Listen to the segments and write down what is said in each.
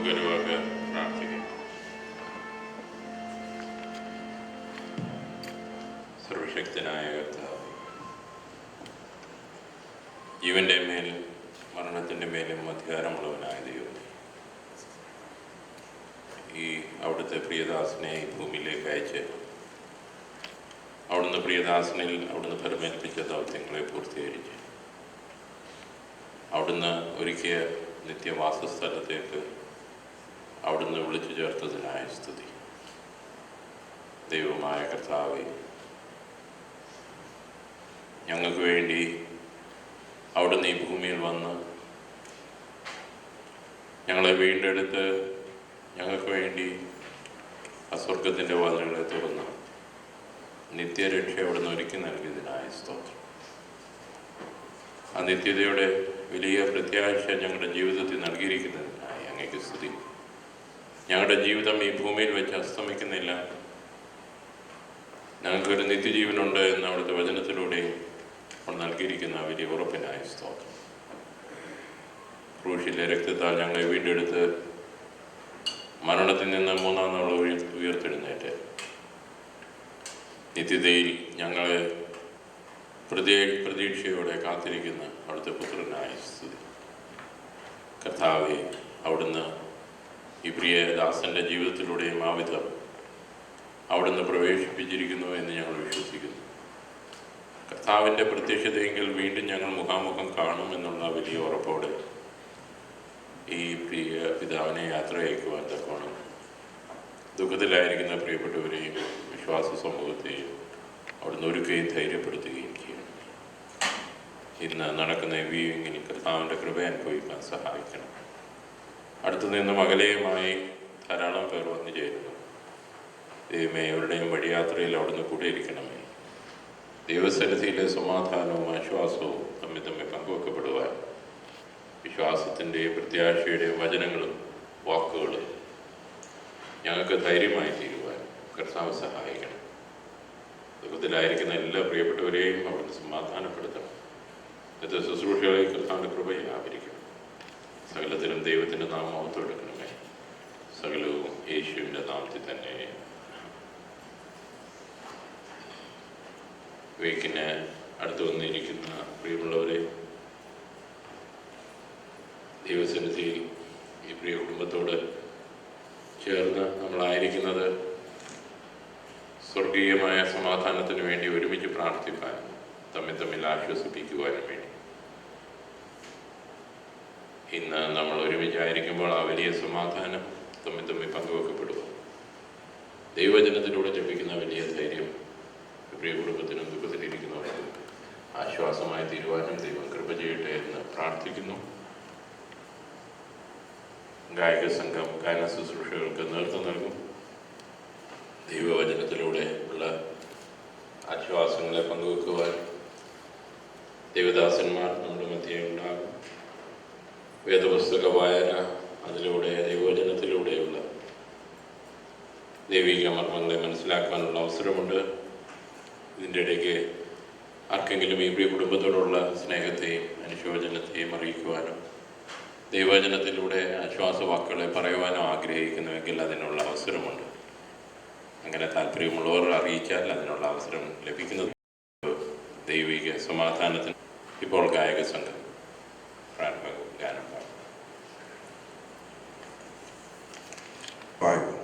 നമുക്കൊരു വാക്ക് പ്രാർത്ഥിക്കാം. സർവശക്തനായ കർത്താവേ, ജീവന്റെ മേൽ മരണത്തിൻ്റെ മേലും അധികാരമുള്ളവനായ ദൈവമേ, ഈ അവിടുത്തെ പ്രിയദാസനെ ഈ ഭൂമിയിലേക്ക് അയച്ച് അവിടുന്ന് പ്രിയദാസനിൽ അവിടുന്ന് ഫലമേൽപ്പിച്ച ദൗത്യങ്ങളെ പൂർത്തീകരിച്ച് അവിടുന്ന് ഒരുക്കിയ നിത്യവാസസ്ഥലത്തേക്ക് അവിടുന്ന് വിളിച്ചു ചേർത്തതിനായ സ്തുതി. ദൈവമായ കർത്താവേ, ഞങ്ങൾക്ക് വേണ്ടി അവിടുന്ന് ഈ ഭൂമിയിൽ വന്ന് ഞങ്ങളെ വീണ്ടെടുത്ത് ഞങ്ങൾക്ക് വേണ്ടി അസ്വർഗത്തിൻ്റെ വാതിലുകളെ തുറന്ന് നിത്യരക്ഷ അവിടുന്ന് ഒരുക്കി നൽകിയതിനായ സ്തോത്രം. ആ നിത്യതയുടെ വലിയ പ്രത്യാശ ഞങ്ങളുടെ ജീവിതത്തിൽ നൽകിയിരിക്കുന്നതിനായി അങ്ങേക്ക് സ്തുതി. ഞങ്ങളുടെ ജീവിതം ഈ ഭൂമിയിൽ വെച്ച് അസ്തമിക്കുന്നില്ല, ഞങ്ങൾക്കൊരു നിത്യജീവനുണ്ട് എന്ന് അവിടുത്തെ വചനത്തിലൂടെ നൽകിയിരിക്കുന്ന വലിയ ഉറപ്പിനായ സ്തോത്രം. ക്രൂശിലെ രക്തത്താൽ ഞങ്ങളെ വീണ്ടെടുത്ത് മരണത്തിൽ നിന്ന് മൂന്നാം നാൾ ഉയർത്തെഴുന്നേറ്റ് നിത്യതയിൽ ഞങ്ങളെ പ്രതീക്ഷയോടെ കാത്തിരിക്കുന്ന അവിടുത്തെ പുത്രനായ സ്തുതി. കർത്താവെ, അവിടുന്ന് ഈ പ്രിയദാസൻ്റെ ജീവിതത്തിലൂടെയും ആ വിധം അവിടുന്ന് പ്രവേശിപ്പിച്ചിരിക്കുന്നു എന്ന് ഞങ്ങൾ വിശ്വസിക്കുന്നു. കർത്താവിൻ്റെ പ്രത്യക്ഷതയെങ്കിൽ വീണ്ടും ഞങ്ങൾ മുഖാമുഖം കാണുമെന്നുള്ള വലിയ ഉറപ്പോടെ ഈ പ്രിയ പിതാവിനെ യാത്ര അയക്കുവാൻ തക്കോണം ദുഃഖത്തിലായിരിക്കുന്ന പ്രിയപ്പെട്ടവരെയും വിശ്വാസ സമൂഹത്തെയും അവിടുന്ന് ഒരുക്കുകയും ധൈര്യപ്പെടുത്തുകയും ചെയ്യണം. ഇന്ന് നടക്കുന്ന വ്യൂവിങ്ങിൽ കർത്താവിൻ്റെ കൃപ അനുഭവിക്കാൻ സഹായിക്കണം. അടുത്തു നിന്നും അകലെയുമായി ധാരാളം പേർ വന്നു ചേരുന്നു. ദൈവമേ, അവരുടെയും വഴിയാത്രയിൽ അവിടുന്ന് കൂടെയിരിക്കണമേ. ദൈവസന്നിധിയിലെ സമാധാനവും ആശ്വാസവും തമ്മിൽ പങ്കുവെക്കപ്പെടുവാൻ വിശ്വാസത്തിൻ്റെയും പ്രത്യാശയുടെയും വചനങ്ങളും വാക്കുകളും ഞങ്ങൾക്ക് ധൈര്യമായി തീരുവാൻ കർത്താവ് സഹായിക്കണം. ദുഃഖത്തിലായിരിക്കുന്ന എല്ലാ പ്രിയപ്പെട്ടവരെയും അവിടുന്ന് സമാധാനപ്പെടുത്തണം. ഇന്നത്തെ ശുശ്രൂഷകളെ കർത്താവിൻ്റെ കൃപയെ ആവരിക്കണം. സകലത്തിലും ദൈവത്തിൻ്റെ നാമം ഓർത്തെടുക്കണമേ. സകലവും യേശുവിൻ്റെ നാമത്തിൽ തന്നെ. വീക്കിന് അടുത്ത് വന്നിരിക്കുന്ന പ്രിയമുള്ളവരെ, ദൈവസന്നിധിയിൽ ഈ പ്രിയ കുടുംബത്തോട് ചേർന്ന് നമ്മളായിരിക്കുന്നത് സ്വർഗീയമായ സമാധാനത്തിന് വേണ്ടി ഒരുമിച്ച് പ്രാർത്ഥിക്കാനും തമ്മിൽ ആശ്വസിപ്പിക്കുവാനും വേണ്ടി. ഇന്ന് നമ്മൾ ഒരുമിച്ചായിരിക്കുമ്പോൾ ആ വലിയ സമാധാനം തമ്മിൽ പങ്കുവെക്കപ്പെടുക, ദൈവവചനത്തിലൂടെ ലഭിക്കുന്ന വലിയ ധൈര്യം പ്രിയ കുടുംബത്തിനും ദുഃഖത്തിലിരിക്കുന്നവർക്കും ആശ്വാസമായി തീരുവാനും ദൈവം കൃപ ചെയ്യട്ടെ എന്ന് പ്രാർത്ഥിക്കുന്നു. ഗായക സംഘം ഗായന ശുശ്രൂഷകൾക്ക് നേതൃത്വം നൽകും. ദൈവവചനത്തിലൂടെ ഉള്ള ആശ്വാസങ്ങളെ പങ്കുവെക്കുവാൻ ദൈവദാസന്മാർ നമ്മുടെ മധ്യേ ഉണ്ടാകും. വേദപുസ്തക വായന, അതിലൂടെ ദൈവവചനത്തിലൂടെയുള്ള ദൈവിക മർമ്മങ്ങളെ മനസ്സിലാക്കാനുള്ള അവസരമുണ്ട്. ഇതിൻ്റെ ഇടയ്ക്ക് ആർക്കെങ്കിലും ഈ പ്രിയ കുടുംബത്തോടുള്ള സ്നേഹത്തെയും അനുശോചനത്തെയും അറിയിക്കുവാനും ദൈവവചനത്തിലൂടെ ആശ്വാസവാക്കുകളെ പറയുവാനോ ആഗ്രഹിക്കുന്നുവെങ്കിൽ അതിനുള്ള അവസരമുണ്ട്. അങ്ങനെ താല്പര്യമുള്ളവർ അറിയിച്ചാൽ അതിനുള്ള അവസരം ലഭിക്കുന്നത്. ദൈവിക സമാധാനത്തിന് ഇപ്പോൾ ഗായക സംഘം ഗാനം പാടും.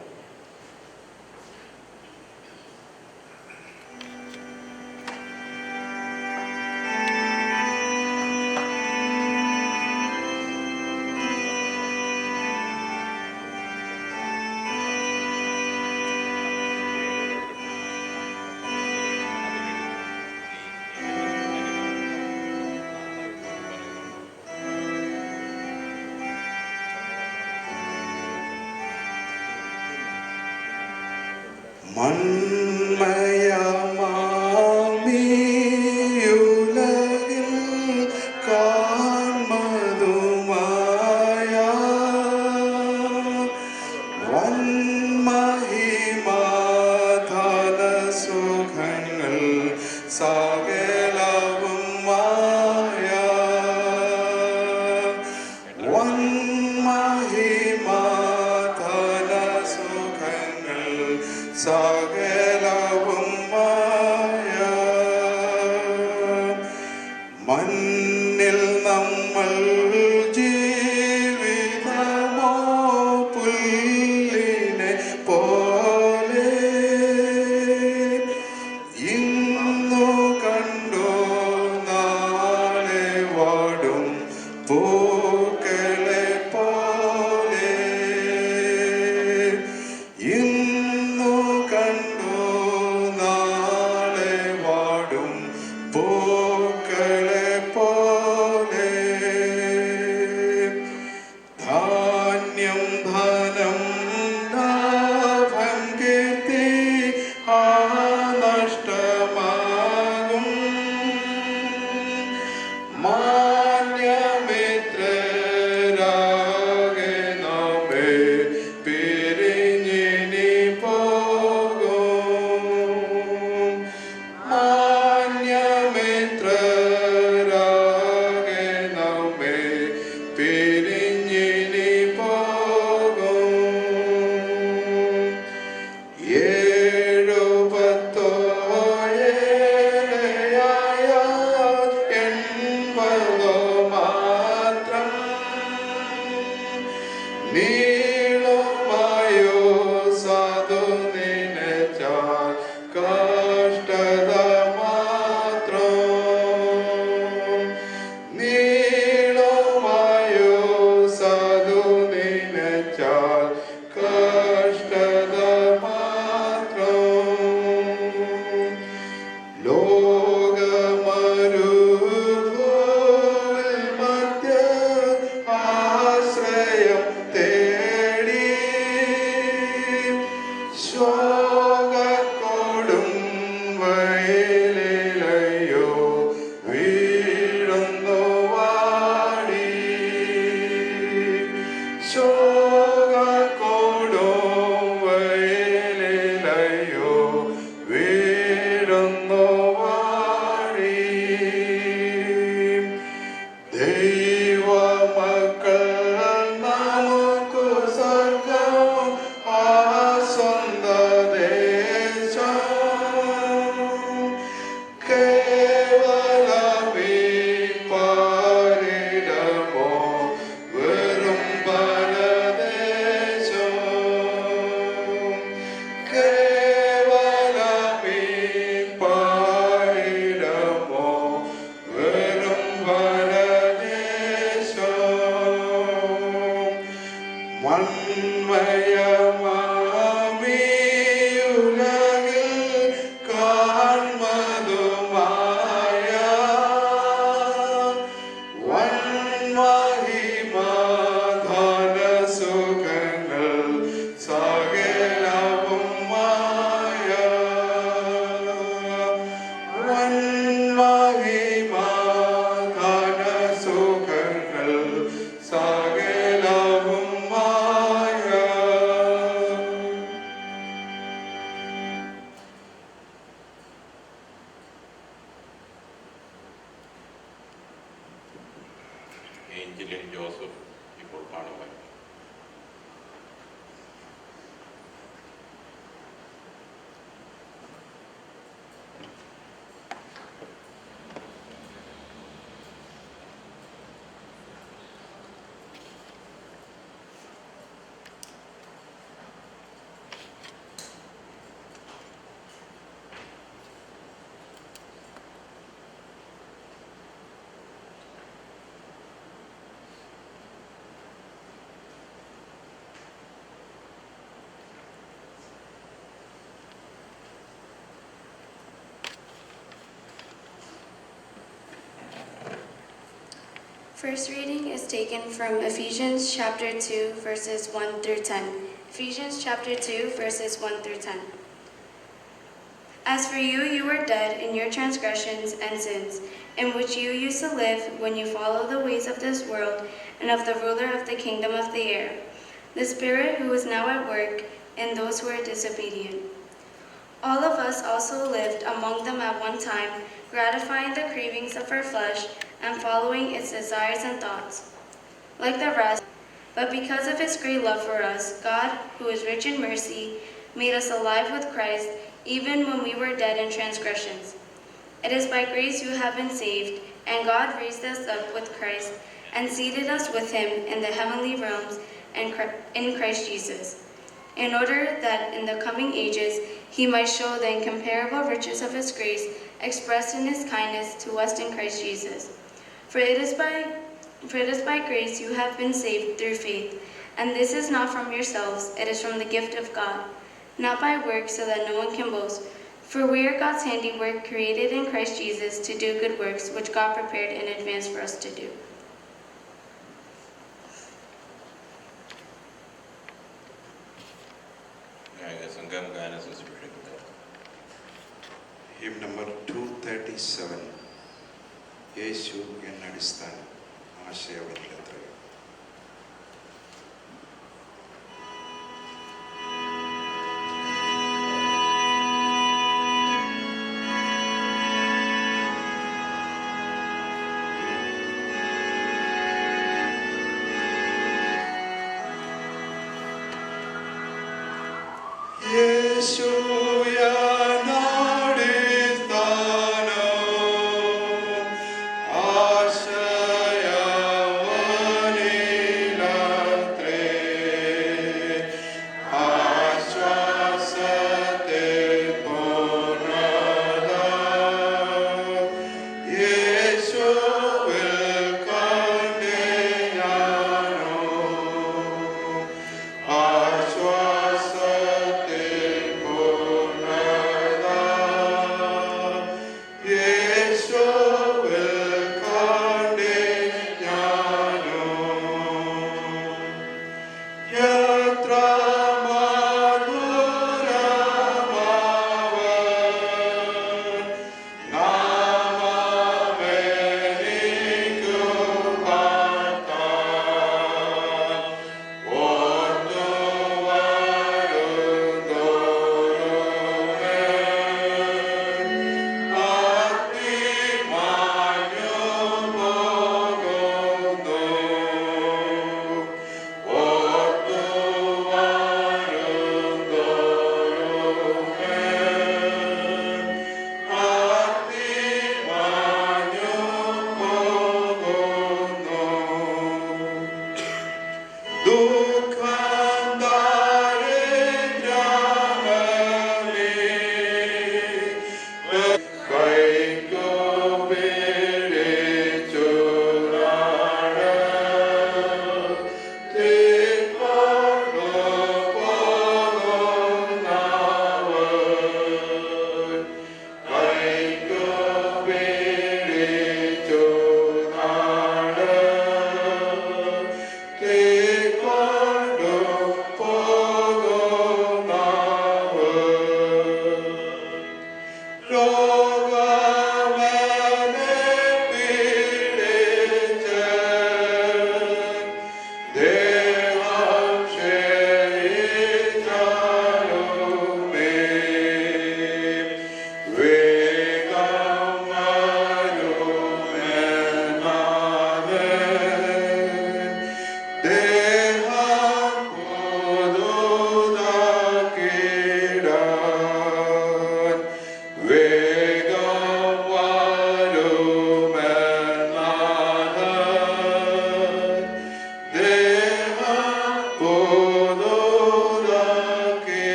മന്മയമാമിയുലകിൽ കാൺമതുമായ വന്മഹിമാധന സുഖങ്ങൾ സകലവും മായ വന്മഹിമാ പൂക്കളെ പോലെ ഇന്നു കണ്ടു നാളെ വാടും പൂക്കളെ പോലെ ധാന്യം ധനം ലാഭം കീർത്തി നഷ്ടമാകും മാന്യമിത്രരാകെ നമ്മെ പിരിഞ്ഞിനി പോകും മാന്യമിത്രരാകെ നമ്മെ പിരിഞ്ഞിനി പോകും ഏഴുപത്തോ ഏഴയായ എൺപതോ മാത്രം നീളുമായോ സാധു നിനച്ചാൽ കഷ്ടത മാത്രം നീളുമായോ സാധു നിനച്ചാൽ കഷ്ടത മാത്രം ലോകമരുഭൂവിൽ മധ്യ ആശ്രയം തേടി ശോകക്കൊടും വയലിലയോ വീഴുന്നു വാടി ശോകക്കൊടും വയലിലയോ വീഴുന്നു വാടി ദൈവമക്കൾ നമുക്കു സ്വർഗം ആ സ്വന്ത ദേശം കേവലമീ പാരിടമോ വെറും പരദേശം കേവലമീ പാരിടമോ വെറും പരദേശം മൺമയമാമീ ഉലകിൽ കാൺമതുമായ വൻമഹിമാധനസുഖങ്ങൾ സകലവും മായ വൻമഹിമാധനസുഖങ്ങൾ സകലവും മായ ഏഞ്ചലിൻ ജോസഫ് ഇപ്പോൾ പാടുവാൻ First reading is taken from Ephesians chapter 2, verses 1 through 10. Ephesians chapter 2, verses 1 through 10. As for you, you were dead in your transgressions and sins, in which you used to live when you followed the ways of this world and of the ruler of the kingdom of the air, the spirit who is now at work in those who are disobedient. All of us also lived among them at one time, gratifying the cravings of our flesh and following its desires and thoughts. Like the rest, but because of his great love for us, God, who is rich in mercy, made us alive with Christ, even when we were dead in transgressions. It is by grace you have been saved, and God raised us up with Christ and seated us with him in the heavenly realms in Christ Jesus, in order that in the coming ages he might show the incomparable riches of his grace expressed in his kindness to us in Christ Jesus. For it is by For it is by grace you have been saved through faith, and this is not from yourselves, it is from the gift of God, not by works, so that no one can boast. For we are God's handiwork, created in Christ Jesus to do good works, which God prepared in advance for us to do. സംഘം ഗാനം ശുശ്രൂഷിക്കുന്നത് Hymn number 237. Yeshu എന്നടിസ്ഥാനം ആശയവരിലെത്രയും. Yeshu Oh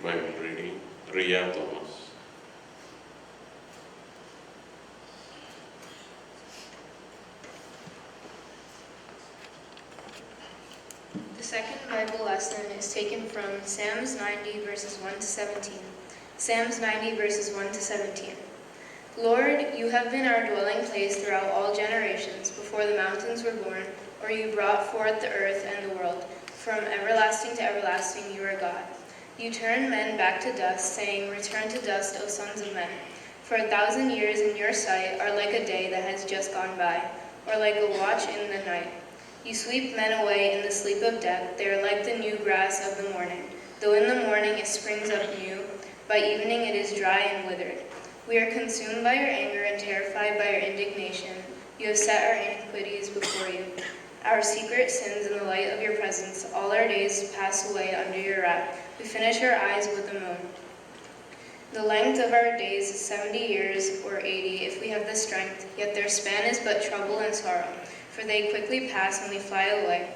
Bible reading, Ria Thomas. The second Bible lesson is taken from Psalms 90 verses 1 to 17. Psalms 90 verses 1 to 17. Lord, you have been our dwelling place throughout all generations, before the mountains were born, or you brought forth the earth and the world. From everlasting to everlasting you are God. You turn men back to dust, saying, return to dust, O sons of men. For 1,000 years in your sight are like a day that has just gone by, or like a watch in the night. You sweep men away in the sleep of death. They are like the new grass of the morning. Though in the morning it springs up new, by evening it is dry and withered. We are consumed by your anger and terrified by your indignation. You have set our iniquities before you, our secret sins in the light of your presence. All our days pass away under your wrath. We finish our eyes with the moon. The length of our days is 70 years or 80 if we have the strength, yet their span is but trouble and sorrow, for they quickly pass and we fly away.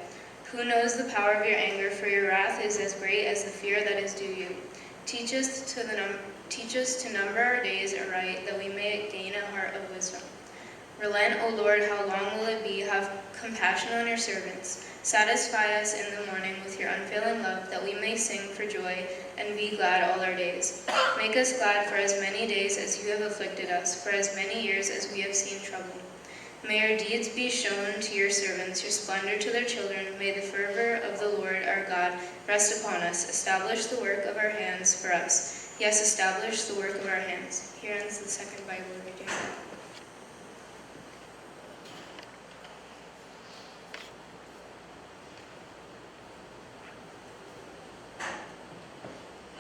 Who knows the power of your anger, for your wrath is as great as the fear that is due you. Teach us to number our days aright, that we may gain a heart of wisdom. Relent, O Lord, how long will it be? Have compassion on your servants. Satisfy us in the morning with your unfailing love, that we may sing for joy and be glad all our days. Make us glad for as many days as you have afflicted us, for as many years as we have seen trouble. May your deeds be shown to your servants, your splendor to their children. May the fervor of the Lord our God rest upon us. Establish the work of our hands for us. Yes, establish the work of our hands. Here ends the second Bible reading.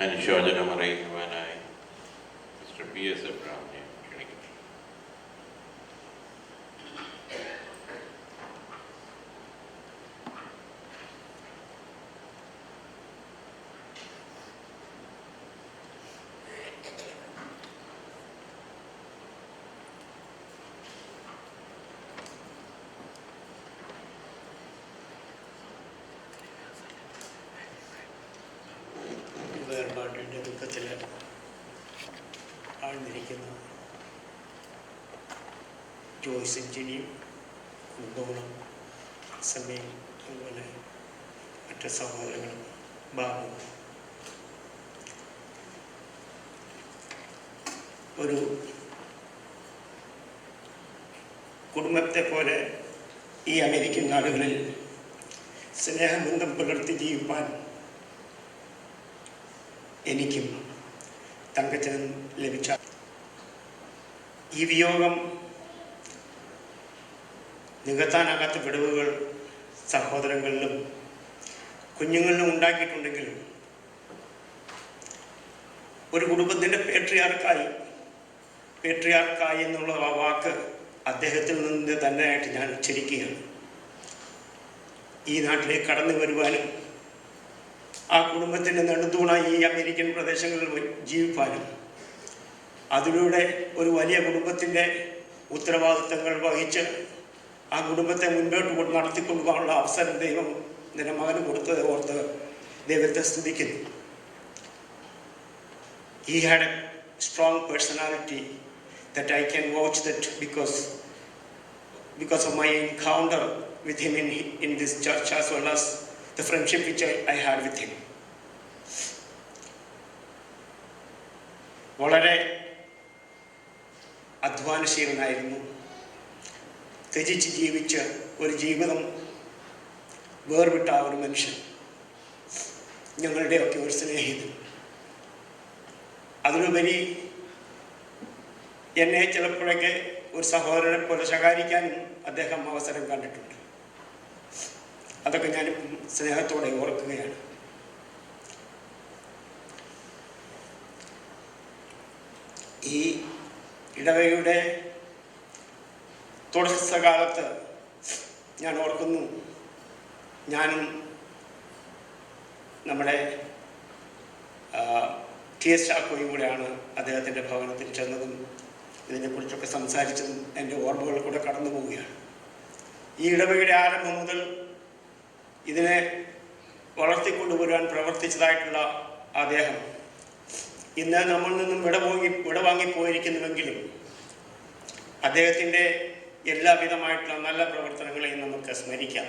അനുശോചനം അറിയിക്കുവാനായി mister PS എബ്രഹാമിനെ ക്ഷണിക്കുന്നു. വേർപാടിൻ്റെ ദുഃഖത്തിൽ ആഴ്ന്നിരിക്കുന്ന ജോയ്സും ജിനിയും കുടുംബങ്ങളും സമയം അതുപോലെ മറ്റ് സഹോദരങ്ങളും ബാബു ഒരു കുടുംബത്തെ പോലെ ഈ അമേരിക്കൻ നാടുകളിൽ സ്നേഹബന്ധം പുലർത്തി ജീവിപ്പാൻ എനിക്കും തങ്കച്ചനും ലഭിച്ച ഈ വിയോഗം നികത്താനാകാത്ത വിടവുകൾ സഹോദരങ്ങളിലും കുഞ്ഞുങ്ങളിലും ഉണ്ടാക്കിയിട്ടുണ്ടെങ്കിലും ഒരു കുടുംബത്തിൻ്റെ പേട്രിയാർക്കായി എന്നുള്ള ആ വാക്ക് അദ്ദേഹത്തിൽ നിന്ന് തന്നെയായിട്ട് ഞാൻ ഉച്ചരിക്കുകയാണ്. ഈ നാട്ടിലേക്ക് കടന്നു വരുവാനും ആ കുടുംബത്തിൻ്റെ നെടുന്തൂണായി ഈ അമേരിക്കൻ പ്രദേശങ്ങളിൽ ജീവിപ്പാനും അതിലൂടെ ഒരു വലിയ കുടുംബത്തിൻ്റെ ഉത്തരവാദിത്തങ്ങൾ വഹിച്ച് ആ കുടുംബത്തെ മുൻപോട്ട് നടത്തിക്കൊണ്ടുപോകാനുള്ള അവസരം ദൈവം നിന്റെ മകന് കൊടുത്തത് ഓർത്ത് ദൈവത്തെ സ്തുതിക്കുന്നു. He had a strong personality that I can vouch that because of my encounter with him in this church, as well as the friendship which I had with him. വളരെ അധ്വാനശീലനായിരുന്നു. ത്യജിച്ച് ജീവിച്ച ഒരു ജീവിതം വേർവിട്ട ആ ഒരു മനുഷ്യൻ, ഞങ്ങളുടെയൊക്കെ ഒരു സ്നേഹിതൻ. അതിലുപരി എന്നെ ചിലപ്പോഴൊക്കെ ഒരു സഹോദരനെ പോലെ ശകാരിക്കാനും അദ്ദേഹം അവസരം കണ്ടിട്ടുണ്ട്. അതൊക്കെ ഞാൻ സ്നേഹത്തോടെ ഓർക്കുകയാണ്. ഈ ഇടവകയുടെ തുടക്കകാലത്ത് ഞാൻ ഓർക്കുന്നു, ഞാനും നമ്മുടെ TS ചാക്കോയും കൂടെയാണ് അദ്ദേഹത്തിൻ്റെ ഭവനത്തിൽ ചെന്നതും ഇതിനെക്കുറിച്ചൊക്കെ സംസാരിച്ചതും എൻ്റെ ഓർമ്മകൾ കൂടെ കടന്നു പോവുകയാണ്. ഈ ഇടവകയുടെ ആരംഭം മുതൽ ഇതിനെ വളർത്തിക്കൊണ്ടുവരുവാൻ പ്രവർത്തിച്ചതായിട്ടുള്ള അദ്ദേഹം ഇന്ന് നമ്മളിൽ നിന്നും വിടവാങ്ങിപ്പോയിരിക്കുന്നുവെങ്കിലും അദ്ദേഹത്തിൻ്റെ എല്ലാവിധമായിട്ടുള്ള നല്ല പ്രവർത്തനങ്ങളെയും നമുക്ക് സ്മരിക്കാം.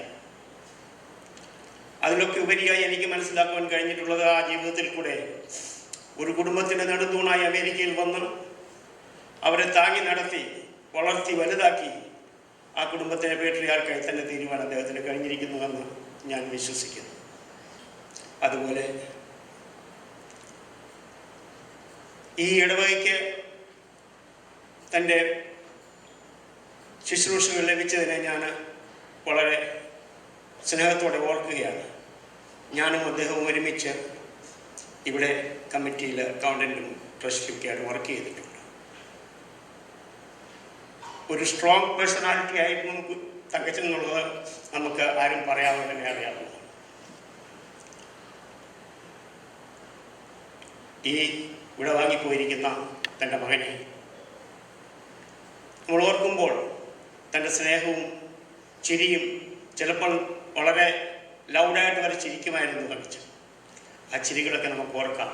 അതിലൊക്കെ ഉപരിയായി എനിക്ക് മനസ്സിലാക്കുവാൻ കഴിഞ്ഞിട്ടുള്ളത് ആ ജീവിതത്തിൽ കൂടെ ഒരു കുടുംബത്തിൻ്റെ നെടുന്തൂണായി അമേരിക്കയിൽ വന്ന് അവരെ താങ്ങി നടത്തി വളർത്തി വലുതാക്കി ആ കുടുംബത്തിൻ്റെ പേട്രിയാർക്കായി തന്നെ തീരുവാൻ അദ്ദേഹത്തിന് കഴിഞ്ഞിരിക്കുന്നുവെന്ന് ഞാൻ വിശ്വസിക്കുന്നു. അതുപോലെ ഈ ഇടവകയ്ക്ക് തൻ്റെ ശുശ്രൂഷകൾ ലഭിച്ചതിനെ ഞാൻ വളരെ സ്നേഹത്തോടെ ഓർക്കുകയാണ്. ഞാനും അദ്ദേഹവും ഒരുമിച്ച് ഇവിടെ കമ്മിറ്റിയിൽ അക്കൗണ്ടൻറ്റും ട്രസ്റ്റിയൊക്കെയായിട്ട് വർക്ക് ചെയ്തിട്ടുണ്ട്. ഒരു സ്ട്രോങ് പേഴ്സണാലിറ്റി ആയിരുന്നു തങ്കച്ചൻ എന്നുള്ളത് നമുക്ക് ആരും പറയാതെ തന്നെ അറിയാവുന്നതാണ്. ഈ വിടവാങ്ങിപ്പോയിരിക്കുന്ന തൻ്റെ മകനെ നമ്മൾ ഓർക്കുമ്പോൾ തൻ്റെ സ്നേഹവും ചിരിയും, ചിലപ്പോൾ വളരെ ലൗഡായിട്ട് വരെ ചിരിക്കുമായിരുന്നു തങ്കച്ചൻ. ആ ചിരികളൊക്കെ നമുക്ക് ഓർക്കാം.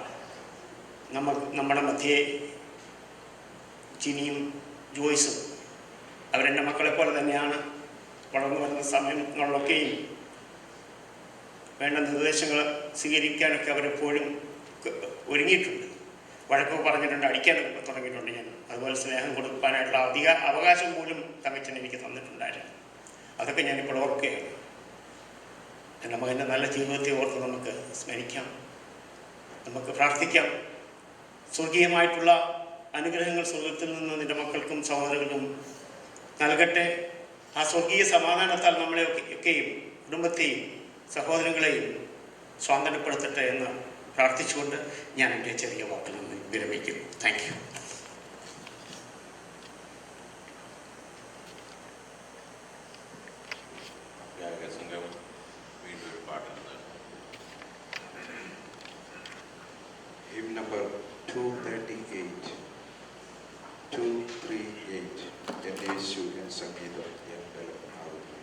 നമ്മുടെ മധ്യേ ജിനിയും ജോയ്സും അവരെൻ്റെ മക്കളെ പോലെ തന്നെയാണ്. വളർന്നു വരുന്ന സമയങ്ങളിലൊക്കെയും വേണ്ട നിർദ്ദേശങ്ങൾ സ്വീകരിക്കാനൊക്കെ അവരെപ്പോഴും ഒരുങ്ങിയിട്ടുണ്ട്. വഴക്കൊക്കെ പറഞ്ഞിട്ടുണ്ട്, അടിക്കാനൊക്കെ തുടങ്ങിയിട്ടുണ്ട്. ഞാൻ അതുപോലെ സ്നേഹം കൊടുക്കാനായിട്ടുള്ള അധിക അവകാശം പോലും തങ്കച്ചൻ എനിക്ക് തന്നിട്ടുണ്ടായിരുന്നു. അതൊക്കെ ഞാനിപ്പോൾ ഓർക്കുകയാണ്. എൻ്റെ മകൻ്റെ നല്ല ജീവിതത്തെ ഓർത്ത് നമുക്ക് സ്മരിക്കാം, നമുക്ക് പ്രാർത്ഥിക്കാം. സ്വർഗീയമായിട്ടുള്ള അനുഗ്രഹങ്ങൾ സ്വർഗത്തിൽ നിന്ന് നിൻ്റെ മക്കൾക്കും സഹോദരങ്ങൾക്കും നൽകട്ടെ. ആ സ്വർഗീയ സമാധാനത്താൽ നമ്മളെയൊക്കെയും കുടുംബത്തെയും സഹോദരങ്ങളെയും സ്വാതന്ത്ര്യപ്പെടുത്തട്ടെ എന്ന് പ്രാർത്ഥിച്ചുകൊണ്ട് ഞാൻ എൻ്റെ ചെറിയ വാക്കിൽ നിന്ന് വിരമിക്കും. Thank you. Hymn number 238, 238. എൻ്റെ യേശു എൻ സംഗീതം എൻ ബലം ആകുന്നു.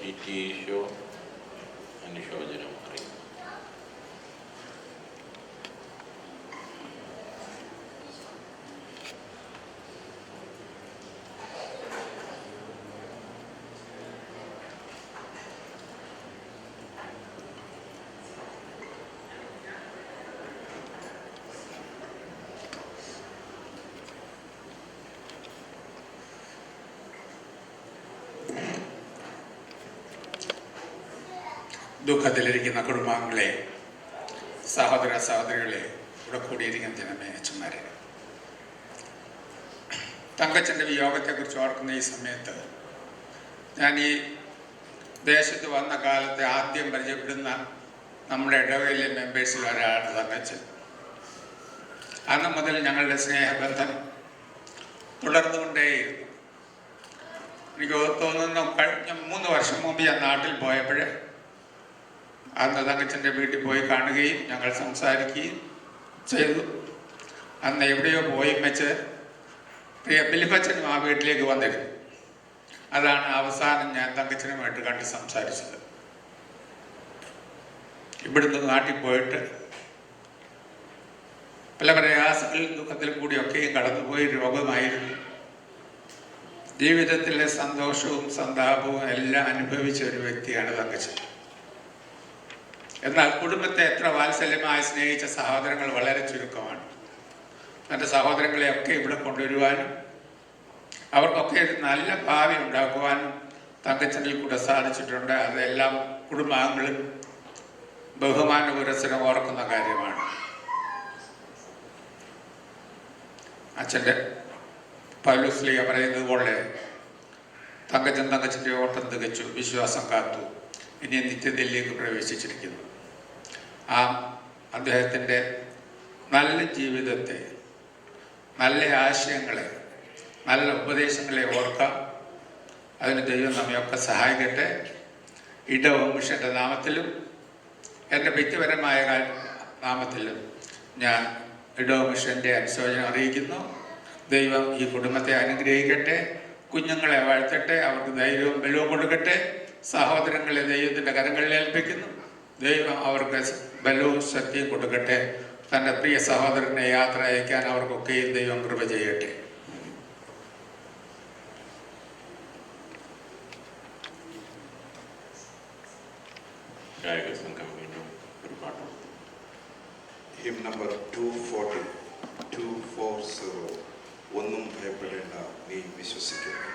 ഈശോ അനുശോചനം അറിയിക്കും. ദുഃഖത്തിലിരിക്കുന്ന കുടുംബാംഗങ്ങളെ, സഹോദര സഹോദരികളെ, ഇവിടെ കൂടിയിരിക്കുന്ന ജനമേ, അച്ഛന്മാരെ, തങ്കച്ചൻ്റെ വിയോഗത്തെക്കുറിച്ച് ഓർക്കുന്ന ഈ സമയത്ത് ഞാൻ ഈ ദേശത്ത് വന്ന കാലത്തെ ആദ്യം പരിചയപ്പെടുന്ന നമ്മുടെ ഇടവകയിലെ മെമ്പേഴ്സിൽ ഒരാളാണ് തങ്കച്ചൻ. അന്ന് മുതൽ ഞങ്ങളുടെ സ്നേഹബന്ധം തുടർന്നുകൊണ്ടേയിരുന്നു. എനിക്ക് തോന്നുന്നു കഴിഞ്ഞ 3 വർഷം മുമ്പ് ഞാൻ നാട്ടിൽ പോയപ്പോൾ അന്ന് തങ്കച്ചൻ്റെ വീട്ടിൽ പോയി കാണുകയും ഞങ്ങൾ സംസാരിക്കുകയും ചെയ്തു. അന്ന് എവിടെയോ പോയി വെച്ച് പ്രിയ ബിലിപ്പച്ചനും ആ വീട്ടിലേക്ക് വന്നിരുന്നു. അതാണ് അവസാനം ഞാൻ തങ്കച്ചനുമായിട്ട് കണ്ട് സംസാരിച്ചത്. ഇവിടുന്ന് നാട്ടിൽ പോയിട്ട് പല പ്രയാസങ്ങളിൽ ദുഃഖത്തിൽ കൂടിയൊക്കെയും കടന്നുപോയി രോഗമായിരുന്നു. ജീവിതത്തിലെ സന്തോഷവും സന്താപവും എല്ലാം അനുഭവിച്ച ഒരു വ്യക്തിയാണ് തങ്കച്ചൻ. എന്നാൽ കുടുംബത്തെ എത്ര വാത്സല്യമായി സ്നേഹിച്ച സഹോദരങ്ങൾ വളരെ ചുരുക്കമാണ്. എൻ്റെ സഹോദരങ്ങളെയൊക്കെ ഇവിടെ കൊണ്ടുവരുവാനും അവർക്കൊക്കെ ഒരു നല്ല ഭാവി ഉണ്ടാക്കുവാനും തങ്കച്ചനിൽ കൂടെ സാധിച്ചിട്ടുണ്ട്. അതെല്ലാം കുടുംബാംഗങ്ങളും ബഹുമാന പുരസ്സരം ഓർക്കുന്ന കാര്യമാണ്. അച്ഛൻ്റെ പൗലോസ്ലീഹ പറയുന്നത് പോലെ തങ്കച്ചൻ്റെ ഓട്ടം തികച്ചു, വിശ്വാസം കാത്തു, ഇനി നിത്യതയിലേക്ക് പ്രവേശിച്ചിരിക്കുന്നു. ആ അദ്ദേഹത്തിൻ്റെ നല്ല ജീവിതത്തെ, നല്ല ആശയങ്ങളെ, നല്ല ഉപദേശങ്ങളെ ഓർക്കാം. അതിന് ദൈവം നമ്മയൊക്കെ സഹായിക്കട്ടെ. ഇടവ മിഷൻ്റെ നാമത്തിലും എൻ്റെ വ്യക്തിപരമായ നാമത്തിലും ഞാൻ ഇടവ മിഷൻ്റെ അനുശോചനം അറിയിക്കുന്നു. ദൈവം ഈ കുടുംബത്തെ അനുഗ്രഹിക്കട്ടെ, കുഞ്ഞുങ്ങളെ വാഴ്ത്തട്ടെ, അവർക്ക് ധൈര്യവും ബലവും കൊടുക്കട്ടെ. സഹോദരങ്ങളെ ദൈവത്തിൻ്റെ കരങ്ങളിൽ ഏൽപ്പിക്കുന്നു. ദൈവം അവർക്ക് ബലവും ശക്തിയും കൊടുക്കട്ടെ. തൻ്റെ പ്രിയ സഹോദരനെ യാത്ര അയക്കാൻ അവർക്കൊക്കെയും ദൈവം കൃപ ചെയ്യട്ടെ. Hymn number 240, 240. ഒന്നും ഭയപ്പെടേണ്ട, നീ വിശ്വസിക്കുന്നു.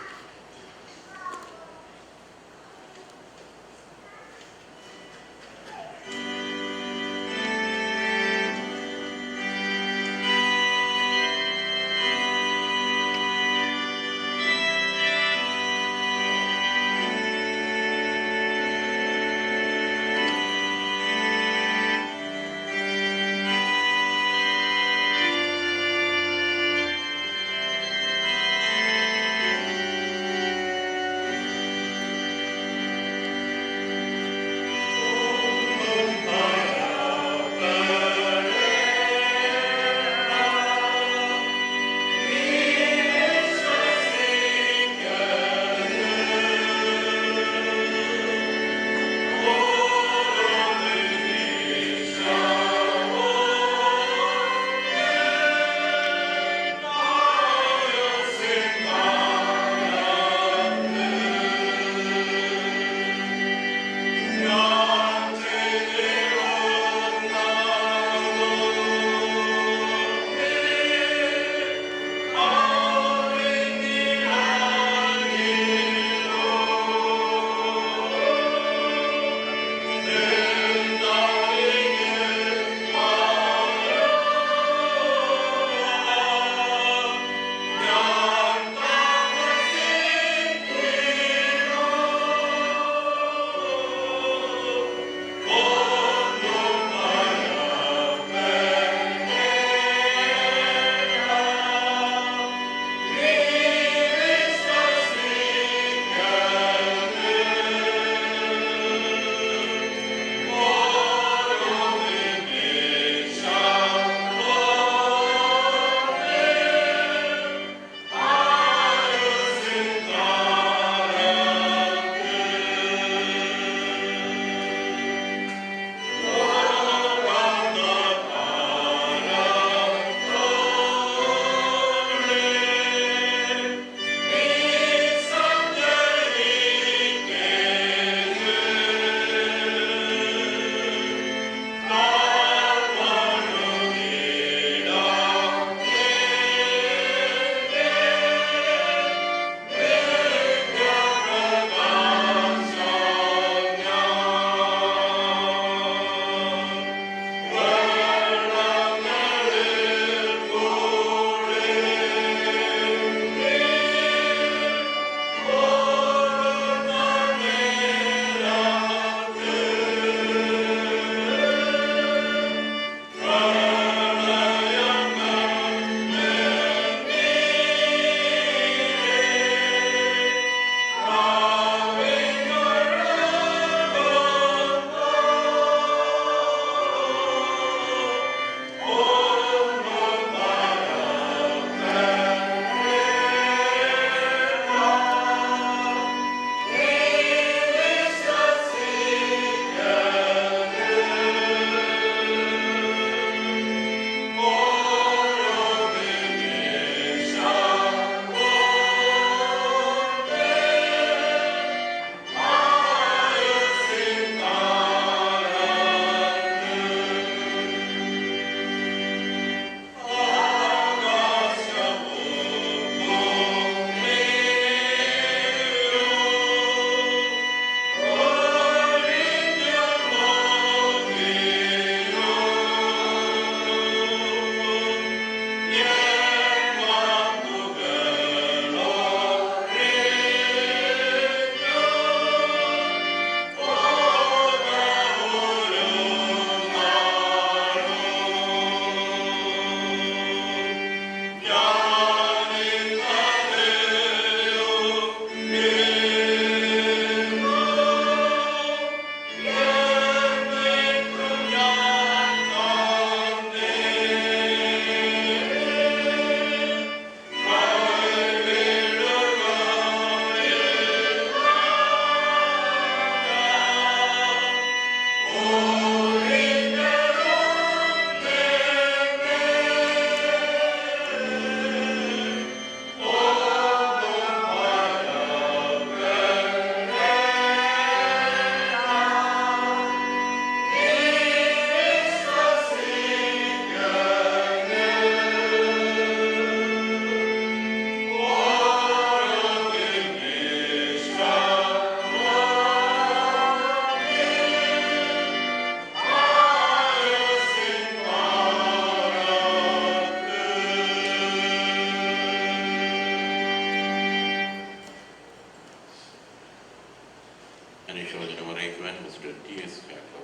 Mister T.S. ചാക്കോ.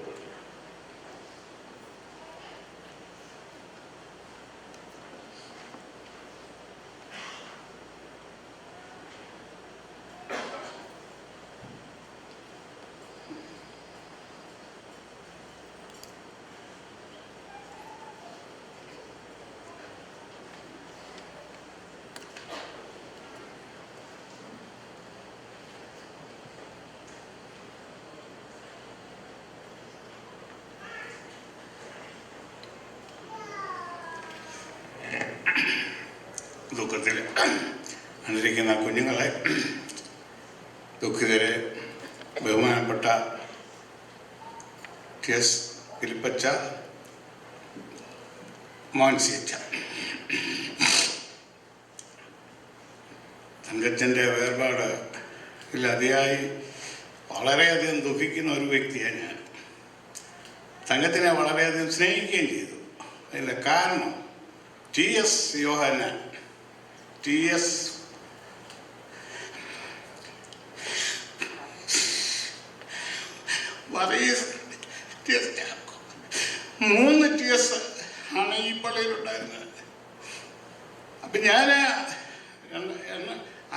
ദുഃഖത്തിൽ അനുകരിക്കുന്ന കുഞ്ഞുങ്ങളെ, ദുഃഖിതരെ, ബഹുമാനപ്പെട്ട T.S. ഫിലിപ്പച്ച, മോൻസിയച്ച, തങ്കച്ചൻ്റെ വേർപാട് അതിയായി വളരെയധികം ദുഃഖിക്കുന്ന ഒരു വ്യക്തിയാണ് ഞാൻ. തങ്കത്തിനെ വളരെയധികം സ്നേഹിക്കുകയും ചെയ്തു. അതിൻ്റെ കാരണം T.S. യോഹന്നാൻ, T.S. T.S. ചാക്കോ, 3 T.S. ആണ് ഈ പള്ളിയിലുണ്ടായിരുന്നത്. അപ്പം ഞാൻ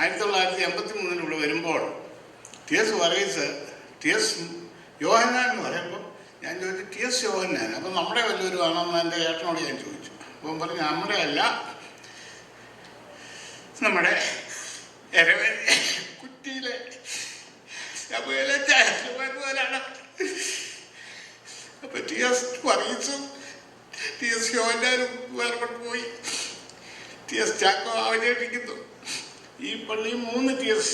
1983 ഇവിടെ വരുമ്പോൾ T.S. വർഗീസ്, T.S. യോഹന്നാൻ എന്ന് പറയുമ്പോൾ ഞാൻ ചോദിച്ചു T.S. യോഹന്നാൻ, അപ്പം നമ്മുടെ വല്ലവരും ആണെന്ന് എൻ്റെ ഏട്ടനോട് ഞാൻ ചോദിച്ചു. അപ്പം പറഞ്ഞു നമ്മുടെ അല്ല, നമ്മുടെ കുറ്റിയിലെ പോലാണ്. അപ്പം T.S. വർഗീസും T.S. യോഹന്നാനും വേർപെട്ട് പോയി. T.S. ചാക്കോ അവതരിപ്പിക്കുന്നു. ഈ പള്ളി 3 T.S.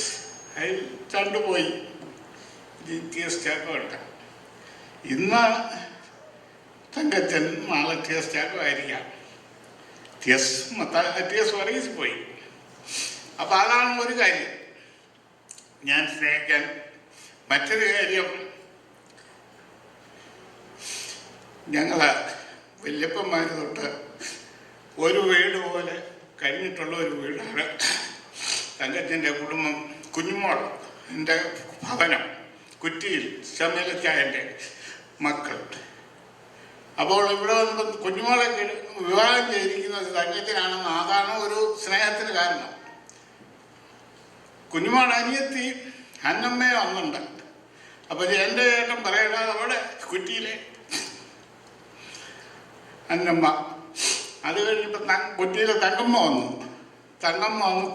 അതിൽ കണ്ടുപോയി. T.S. ചാക്കോ ഉണ്ട്. ഇന്ന് തങ്കച്ചൻ, നാളെ T.S. ചാക്കോ ആയിരിക്കാം. T.S. വർഗീസ് പോയി. അപ്പം അതാണ് ഒരു കാര്യം ഞാൻ സ്നേഹിക്കാൻ. മറ്റൊരു കാര്യം, ഞങ്ങൾ വല്യപ്പന്മാർ തൊട്ട് ഒരു വീട് പോലെ കഴിഞ്ഞിട്ടുള്ള ഒരു വീടാണ് തങ്കച്ചൻ്റെ കുടുംബം. കുഞ്ഞുമോൾ എൻ്റെ ഭവനം കുറ്റിയിൽ ശമലച്ചായൻ്റെ മക്കൾ. അപ്പോൾ ഇവിടെ വന്നപ്പോൾ കുഞ്ഞുമോളെ വിവാഹം ചെയ്തിരിക്കുന്നത് തങ്കച്ചനാണെന്ന്, അതാണ് ഒരു സ്നേഹത്തിന് കാരണം. കുഞ്ഞുമോൾ അനിയത്തി അന്നമ്മയെ വന്നുണ്ട്. അപ്പോൾ എൻ്റെ ഏട്ടൻ പറയണ അവിടെ കുറ്റിയിലെ അന്നമ്മ. അത് കഴിഞ്ഞപ്പോൾ കുറ്റിയിലെ തങ്കമ്മ വന്നു,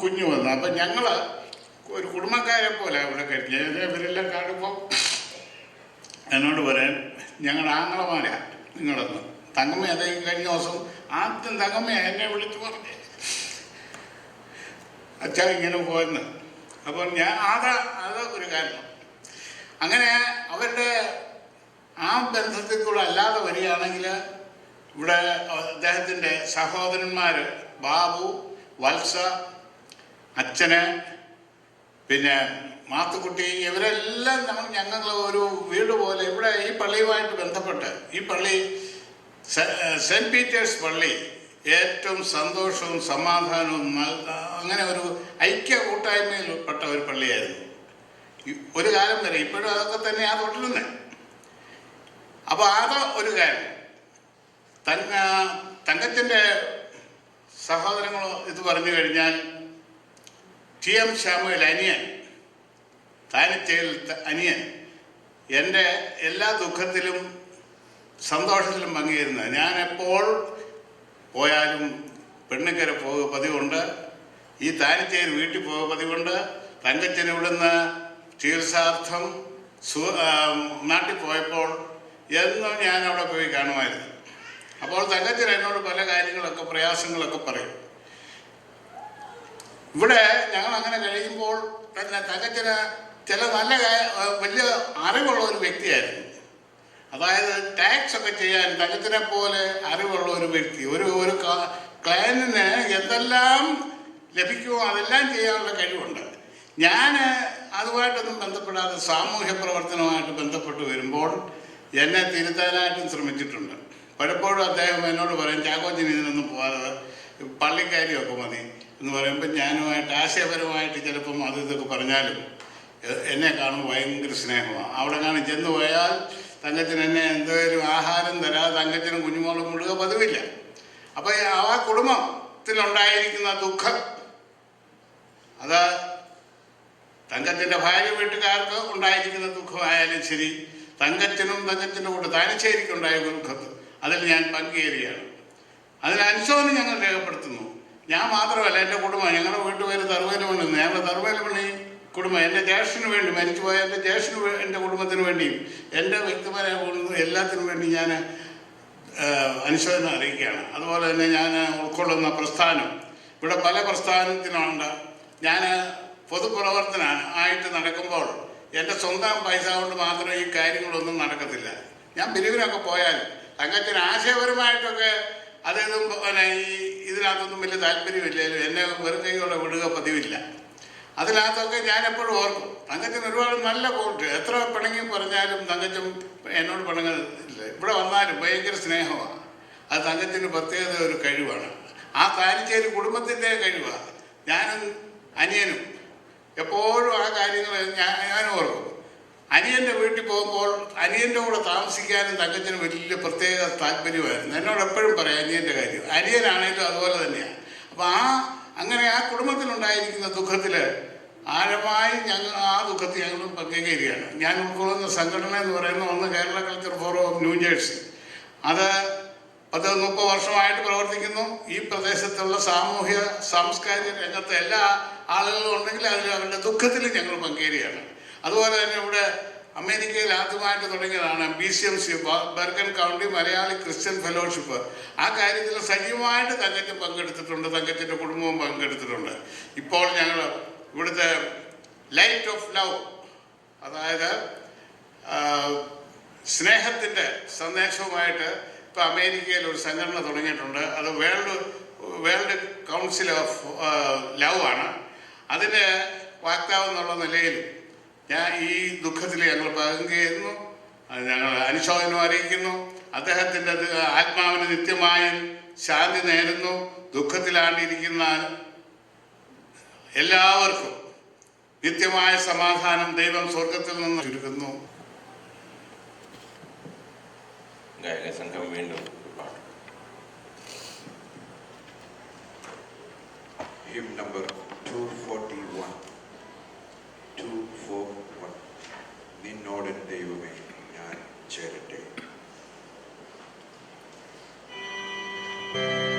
കുഞ്ഞു വന്നു. അപ്പം ഞങ്ങൾ ഒരു കുടുംബക്കാരെ പോലെ അവിടെ കഴിഞ്ഞ ഇവരെല്ലാം കാണുമ്പോൾ എന്നോട് പറയാൻ ഞങ്ങളുടെ ആങ്ങളമാരാ നിങ്ങളൊന്ന്. തങ്കമ്മ അതേ കഴിഞ്ഞ ദിവസം ആദ്യം തങ്കമ്മ എന്നെ വിളിച്ച് പറഞ്ഞു അച്ഛാ ഇങ്ങനെ പോയെന്ന്. അപ്പോൾ ഞാൻ അത് ഒരു കാരണം. അങ്ങനെ അവരുടെ ആ ബന്ധത്തിൽ കൂടെ അല്ലാതെ വരികയാണെങ്കിൽ ഇവിടെ അദ്ദേഹത്തിൻ്റെ സഹോദരന്മാർ ബാബു, വത്സ, അച്ഛന്, പിന്നെ മാത്തുക്കുട്ടി, ഇവരെല്ലാം ഞങ്ങൾ ഒരു വീട് പോലെ ഇവിടെ ഈ പള്ളിയുമായിട്ട് ബന്ധപ്പെട്ട്, ഈ പള്ളി സെൻറ്റ് പീറ്റേഴ്സ് പള്ളി ഏറ്റവും സന്തോഷവും സമാധാനവും അങ്ങനെ ഒരു ഐക്യ കൂട്ടായ്മയിൽപ്പെട്ട ഒരു പള്ളിയായിരുന്നു ഒരു കാലം വരെ. ഇപ്പോഴും അതൊക്കെ തന്നെയാണ് തുടരുന്നത്. അപ്പോൾ അത് ഒരു കാര്യം. തങ്കച്ചൻ്റെ സഹോദരങ്ങളോ ഇത് പറഞ്ഞു കഴിഞ്ഞാൽ T.M. ശാമുവേൽ അനിയൻ, താനിച്ചയിൽ അനിയൻ, എൻ്റെ എല്ലാ ദുഃഖത്തിലും സന്തോഷത്തിലും പങ്കുചേരുന്നത്. ഞാൻ എപ്പോൾ പോയാലും പെണ്ണുക്കര പോകുക പതിവുണ്ട്, ഈ താനിച്ചയിൽ വീട്ടിൽ പോകുക പതിവുണ്ട്. തങ്കച്ചൻ ഇവിടുന്ന് ചികിത്സാർത്ഥം നാട്ടിൽ പോയപ്പോൾ എന്നും ഞാൻ അവിടെ പോയി കാണുമായിരുന്നു. അപ്പോൾ തങ്കച്ചൻ എന്നോട് പല കാര്യങ്ങളൊക്കെ പ്രയാസങ്ങളൊക്കെ പറയും. ഇവിടെ ഞങ്ങൾ അങ്ങനെ കഴിയുമ്പോൾ തന്നെ തങ്കച്ചന് ചില നല്ല വലിയ അറിവുള്ള ഒരു വ്യക്തിയായിരുന്നു. അതായത് ടാക്സ് ഒക്കെ ചെയ്യാൻ തങ്കച്ചനെ പോലെ അറിവുള്ള ഒരു വ്യക്തി. ഒരു ക്ലയന്റിന് എന്തെല്ലാം ലഭിക്കുമോ അതെല്ലാം ചെയ്യാനുള്ള കഴിവുണ്ട്. ഞാൻ അതുമായിട്ടൊന്നും ബന്ധപ്പെടാതെ സാമൂഹ്യ പ്രവർത്തനവുമായിട്ട് ബന്ധപ്പെട്ട് വരുമ്പോൾ എന്നെ തിരുത്താനായിട്ടും ശ്രമിച്ചിട്ടുണ്ട്. പലപ്പോഴും അദ്ദേഹം എന്നോട് പറയും ചാക്കോച്ചൻ ഇതിനൊന്നും പോകാതെ പള്ളിക്കാരിയൊക്കെ മതി എന്ന് പറയുമ്പോൾ ഞാനുമായിട്ട് ആശയപരമായിട്ട് ചിലപ്പം അത് ഇതൊക്കെ പറഞ്ഞാലും എന്നെ കാണുമ്പോൾ ഭയങ്കര സ്നേഹമാണ്. അവിടെ കാണും ചെന്ന് പോയാൽ തങ്കച്ചന് എന്നെ എന്തെങ്കിലും ആഹാരം തരാതെ തങ്കച്ചനും കുഞ്ഞുമോളും മുഴുക പതിവില്ല. അപ്പോൾ ആ കുടുംബത്തിലുണ്ടായിരിക്കുന്ന ദുഃഖം, അത് തങ്കത്തിൻ്റെ ഭാര്യ വീട്ടുകാർക്ക് ഉണ്ടായിരിക്കുന്ന ദുഃഖമായാലും ശരി, തങ്കച്ചനും തങ്കച്ചൻ്റെ കൂടെ താനിശ്ശേരിക്കുണ്ടായ ദുഃഖത്ത് അതിൽ ഞാൻ പങ്കുചേരുകയാണ്. അതിനനുശോചനം ഞങ്ങൾ രേഖപ്പെടുത്തുന്നു. ഞാൻ മാത്രമല്ല, എൻ്റെ കുടുംബം, ഞങ്ങളുടെ വീട്ടുപേര് തറുവേലുമണ്ണി. ഞങ്ങളുടെ തറുവേലുമണ്ണി കുടുംബം എൻ്റെ ജ്യേഷ്ഠന് വേണ്ടി, മരിച്ചുപോയ എൻ്റെ ജ്യേഷ്ഠന്, എൻ്റെ കുടുംബത്തിന് വേണ്ടിയും എൻ്റെ വ്യക്തിപരമായ എല്ലാത്തിനും വേണ്ടി ഞാൻ അനുശോചനം അറിയിക്കുകയാണ്. അതുപോലെ തന്നെ ഞാൻ ഉൾക്കൊള്ളുന്ന പ്രസ്ഥാനം, ഇവിടെ പല പ്രസ്ഥാനത്തിനുണ്ട്. ഞാൻ പൊതുപ്രവർത്തനം ആയിട്ട് നടക്കുമ്പോൾ എൻ്റെ സ്വന്തം പൈസ കൊണ്ട് മാത്രം ഈ കാര്യങ്ങളൊന്നും നടക്കത്തില്ല. ഞാൻ പിരിവിനൊക്കെ പോയാൽ തങ്കച്ചന് ആശയപരമായിട്ടൊക്കെ അതൊന്നും പിന്നെ ഇതിനകത്തൊന്നും വലിയ താല്പര്യമില്ലെങ്കിലും എന്നെ വെറും കൈയോടെ വിടുക പതിവില്ല. അതിനകത്തൊക്കെ ഞാൻ എപ്പോഴും ഓർക്കും, തങ്കച്ചൻ ഒരുപാട് നല്ല പോയിട്ട് എത്ര പിണങ്ങി പറഞ്ഞാലും തങ്കച്ചൻ എന്നോട് പിണങ്ങില്ല. ഇവിടെ വന്നാലും ഭയങ്കര സ്നേഹമാണ്. അത് തങ്കച്ചന് പ്രത്യേകത ഒരു കഴിവാണ്. ആ താനിശ്ശേരി കുടുംബത്തിൻ്റെ കഴിവാണ്. ഞാനും അനിയനും എപ്പോഴും ആ കാര്യങ്ങൾ ഞാൻ ഓർക്കും. അനിയൻ്റെ വീട്ടിൽ പോകുമ്പോൾ അനിയൻ്റെ കൂടെ താമസിക്കാനും തങ്കച്ചന് വലിയ പ്രത്യേക താല്പര്യമായിരുന്നു. എന്നോട് എപ്പോഴും പറയാം അനിയൻ്റെ കാര്യം. അനിയനാണെങ്കിലും അതുപോലെ തന്നെയാണ്. അപ്പോൾ അങ്ങനെ ആ കുടുംബത്തിലുണ്ടായിരിക്കുന്ന ദുഃഖത്തിൽ ആഴമായി ആ ദുഃഖത്തിൽ ഞങ്ങളും പങ്കുചേരുകയാണ്. ഞാൻ ഉൾക്കൊള്ളുന്ന സംഘടന എന്ന് പറയുന്ന ഒന്ന് Kerala culture forum of New Jersey. അത് 10-30 വർഷമായിട്ട് പ്രവർത്തിക്കുന്നു. ഈ പ്രദേശത്തുള്ള സാമൂഹ്യ സാംസ്കാരിക രംഗത്തെ എല്ലാ ആളുകളും ഉണ്ടെങ്കിൽ അതിൽ അവരുടെ ദുഃഖത്തിൽ ഞങ്ങൾ പങ്കുചേരുകയാണ്. അതുപോലെ തന്നെ ഇവിടെ അമേരിക്കയിൽ ആദ്യമായിട്ട് തുടങ്ങിയതാണ് BCMC, Bergen county Malayali Christian fellowship. ആ കാര്യത്തിൽ സജീവമായിട്ട് തങ്കച്ചൻ പങ്കെടുത്തിട്ടുണ്ട്, തങ്കച്ചൻ്റെ കുടുംബവും പങ്കെടുത്തിട്ടുണ്ട്. ഇപ്പോൾ ഞങ്ങൾ ഇവിടുത്തെ ലൈറ്റ് ഓഫ് ലവ്, അതായത് സ്നേഹത്തിൻ്റെ സന്ദേശവുമായിട്ട് ഇപ്പോൾ അമേരിക്കയിൽ ഒരു സംഘടന തുടങ്ങിയിട്ടുണ്ട്. അത് വേൾഡ് കൗൺസിൽ ഓഫ് ലവ് ആണ്. അതിൻ്റെ വാക്താവ് എന്നുള്ള നിലയിൽ ഞാൻ ഈ ദുഃഖത്തിൽ ഞങ്ങൾ പങ്കുചേരുന്നു. ഞങ്ങൾ അനുശോചനം അറിയിക്കുന്നു. അദ്ദേഹത്തിൻ്റെ ആത്മാവിന് നിത്യമായ ശാന്തി നേരുന്നു. ദുഃഖത്തിലാണ്ടിരിക്കുന്ന എല്ലാവർക്കും നിത്യമായ സമാധാനം ദൈവം സ്വർഗത്തിൽ നിന്ന് ചുരുക്കുന്നു. ഗായക സംഘം വീണ്ടും പാടും. Hymn number 241. 241. നിന്നോടൻ ദൈവമേ ഞാൻ ചേരട്ടെ. Yeah.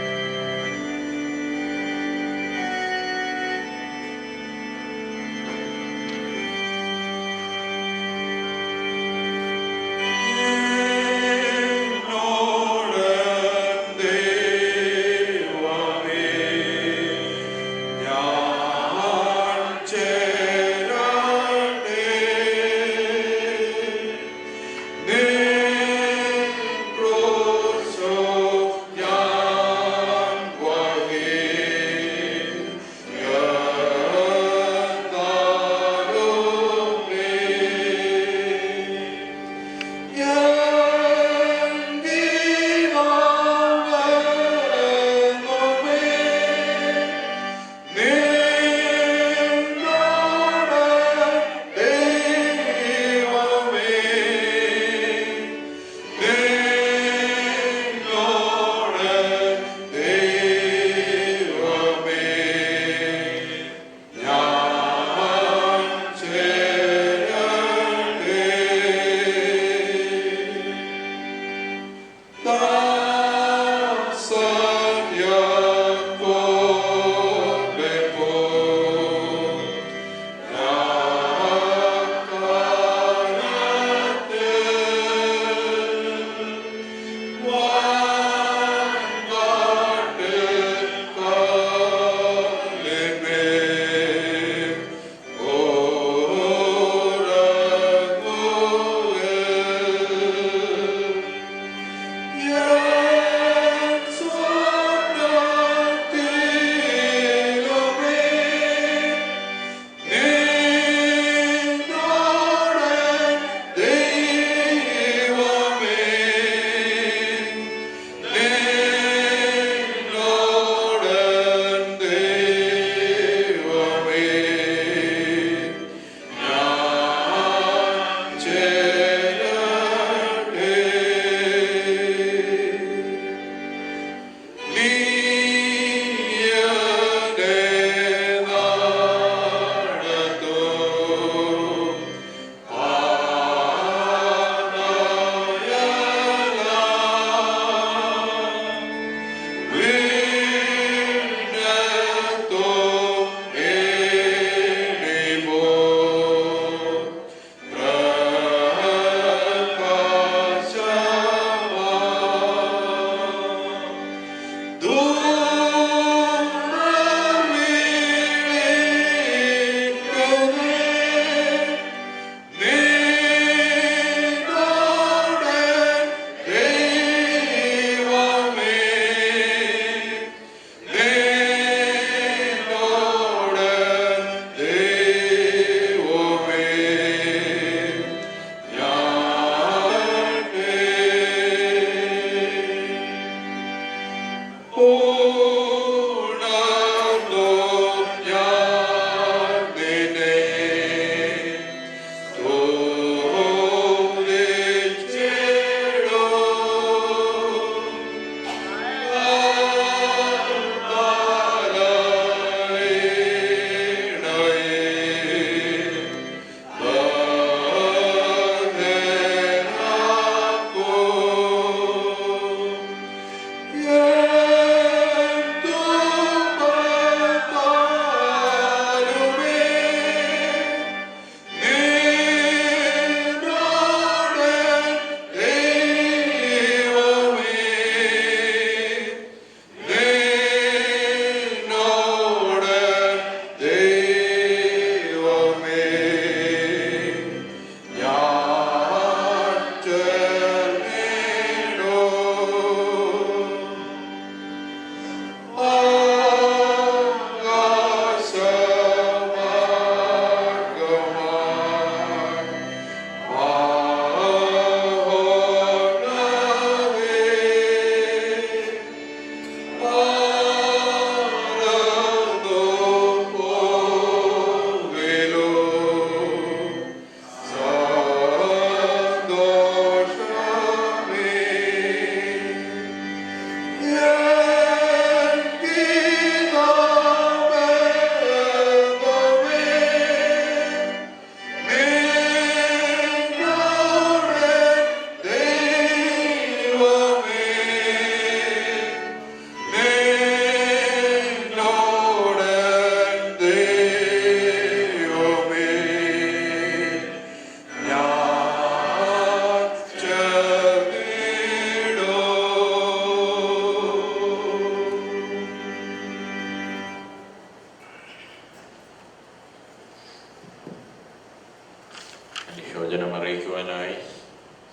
നയിക്കുവാനായി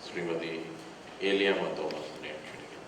ശ്രീമതി ഏലിയാമ്മ തോമസിനെ ക്ഷണിക്കുന്നു.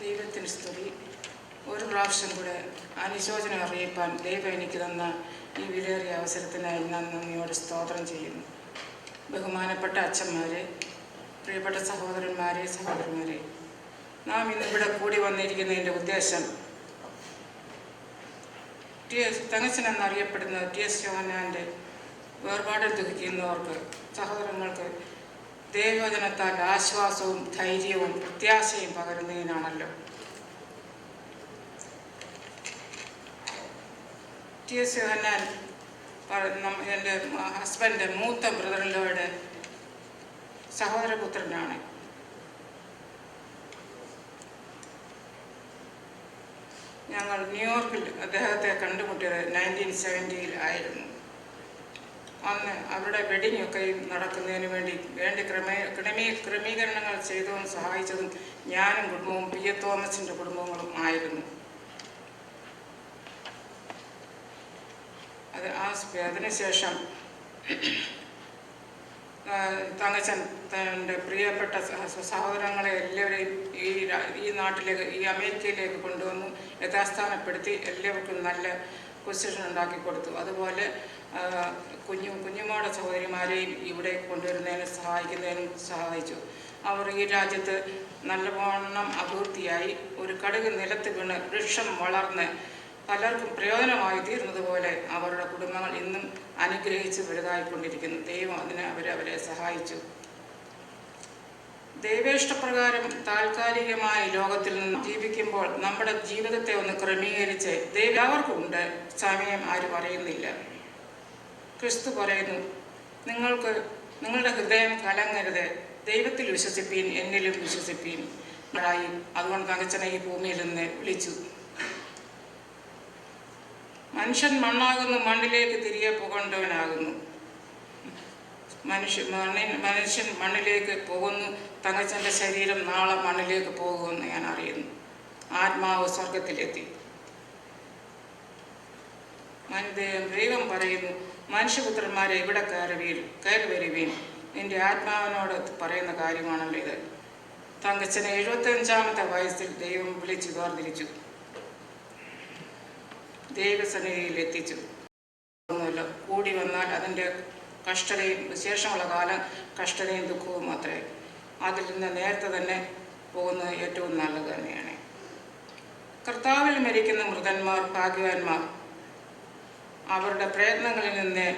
ദൈവത്തിന് സ്തുതി. ഒരു പ്രാവശ്യം കൂടെ അനുശോചനം അറിയിപ്പാൻ ദൈവം എനിക്ക് തന്ന ഈ വിലയേറിയ അവസരത്തിനായി ഞാൻ നന്ദിയോട് സ്തോത്രം ചെയ്യുന്നു. ബഹുമാനപ്പെട്ട അച്ഛന്മാരെ, പ്രിയപ്പെട്ട സഹോദരന്മാരെ, സഹോദരന്മാരെ, നാം ഇന്നിവിടെ കൂടി വന്നിരിക്കുന്നതിൻ്റെ ഉദ്ദേശം തങ്കച്ചൻ എന്നറിയപ്പെടുന്ന TS യോഹന്നാൻ്റെ വേർപാടിൽ ദുഃഖിക്കുന്നവർക്ക്, സഹോദരങ്ങൾക്ക് ദൈവവചനത്താൽ ആശ്വാസവും ധൈര്യവും പ്രത്യാശയും പകരുന്നതിനാണല്ലോ. TS യോഹന്നാൻ എൻ്റെ ഹസ്ബൻഡ് മൂത്ത ബ്രദറിൻ്റെ സഹോദരപുത്രനാണ്. ഞങ്ങൾ ന്യൂയോർക്കിൽ അദ്ദേഹത്തെ കണ്ടുമുട്ടിയത് 1970 ആയിരുന്നു. അന്ന് അവരുടെ വെഡിങ് ഒക്കെ നടക്കുന്നതിന് വേണ്ടി ക്രമീകരണങ്ങൾ ചെയ്തതും സഹായിച്ചതും ഞാനും കുടുംബവും PA തോമസിൻ്റെ കുടുംബങ്ങളും ആയിരുന്നു. അതിനുശേഷം തങ്കച്ചൻ തൻ്റെ പ്രിയപ്പെട്ട സഹോദരങ്ങളെ എല്ലാവരെയും ഈ നാട്ടിലേക്ക്, ഈ അമേരിക്കയിലേക്ക് കൊണ്ടുവന്നു യഥാസ്ഥാനപ്പെടുത്തി എല്ലാവർക്കും നല്ല പൊസിഷൻ ഉണ്ടാക്കി കൊടുത്തു. അതുപോലെ കുഞ്ഞുമോടെ സഹോദരിമാരെയും ഇവിടെ കൊണ്ടുവരുന്നതിനും സഹായിക്കുന്നതിനും സഹായിച്ചു. അവർ ഈ രാജ്യത്ത് നല്ലവണ്ണം അഭിവൃദ്ധിയായി ഒരു കടുക് നിലത്ത് വീണ് വൃക്ഷം വളർന്ന് പലർക്കും പ്രയോജനമായി തീർന്നതുപോലെ അവരുടെ കുടുംബങ്ങൾ ഇന്നും അനുഗ്രഹിച്ച് വലുതായിക്കൊണ്ടിരിക്കുന്നു. ദൈവം അവരെ സഹായിച്ചു. ദൈവേഷ്ടപ്രകാരം താൽക്കാലികമായി ലോകത്തിൽ നിന്ന് ജീവിക്കുമ്പോൾ നമ്മുടെ ജീവിതത്തെ ഒന്ന് ക്രമീകരിച്ച് എല്ലാവർക്കും ഉണ്ട്, സമയം ആരും അറിയുന്നില്ല. ക്രിസ്തു പറയുന്നു, നിങ്ങളുടെ ഹൃദയം കലങ്ങരുത്, ദൈവത്തിൽ വിശ്വസിപ്പീൻ, എന്നിലും വിശ്വസിപ്പീൻ. അതുകൊണ്ട് തങ്കച്ചനെ ഈ ഭൂമിയിൽ നിന്ന് വിളിച്ചു. മനുഷ്യൻ മണ്ണാകുന്നു, മണ്ണിലേക്ക് തിരികെ പോകേണ്ടവനാകുന്നു. മനുഷ്യൻ മണ്ണിലേക്ക് പോകുന്നു. തങ്കച്ചൻ്റെ ശരീരം നാളെ മണ്ണിലേക്ക് പോകുമെന്ന് ഞാൻ അറിയുന്നു. ആത്മാവ് സ്വർഗത്തിലെത്തി. ദൈവം പറയുന്നു, മനുഷ്യപുത്രന്മാരെ ഇവിടെ കയറി വരുവീൻ. എൻ്റെ ആത്മാവിനോട് പറയുന്ന കാര്യമാണല്ലോ ഇത്. തങ്കച്ചനെ 75-ാമത്തെ വയസ്സിൽ ദൈവം വിളിച്ചു വേർതിരിച്ചു, ദൈവസന്നിധിയിൽ എത്തിച്ചു. ഒന്നുമില്ല, കൂടി വന്നാൽ അതിൻ്റെ കഷ്ടതയും വിശേഷമുള്ള കാലം കഷ്ടതയും ദുഃഖവും മാത്രമേ. അതിൽ നിന്ന് നേരത്തെ തന്നെ പോകുന്നത് ഏറ്റവും നല്ലത് തന്നെയാണ്. കർത്താവിൽ മരിക്കുന്ന മൃതന്മാർ ഭാഗ്യവാന്മാർ. അവരുടെ പ്രയത്നങ്ങളിൽ നിന്ന്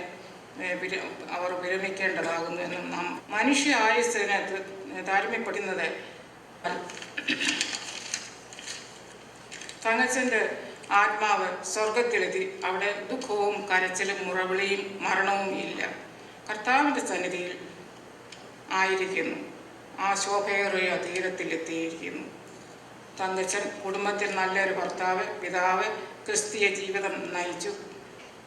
അവർ വിരമിക്കേണ്ടതാകുന്നു എന്നും നാം മനുഷ്യ ആയുസ്സിനെ താരതമ്യപ്പെടുന്നത്. തങ്കച്ചൻ്റെ ആത്മാവ് സ്വർഗത്തിലെത്തി. അവിടെ ദുഃഖവും കരച്ചിലും മുറവിളിയും മരണവും ഇല്ല. കർത്താവിൻ്റെ സന്നിധിയിൽ ആയിരിക്കുന്നു. ആ ശോഭയേറിയ തീരത്തിലെത്തിയിരിക്കുന്നു. തങ്കച്ചൻ കുടുംബത്തിൽ നല്ലൊരു ഭർത്താവ്, പിതാവ്, ക്രിസ്തീയ ജീവിതം നയിച്ചു.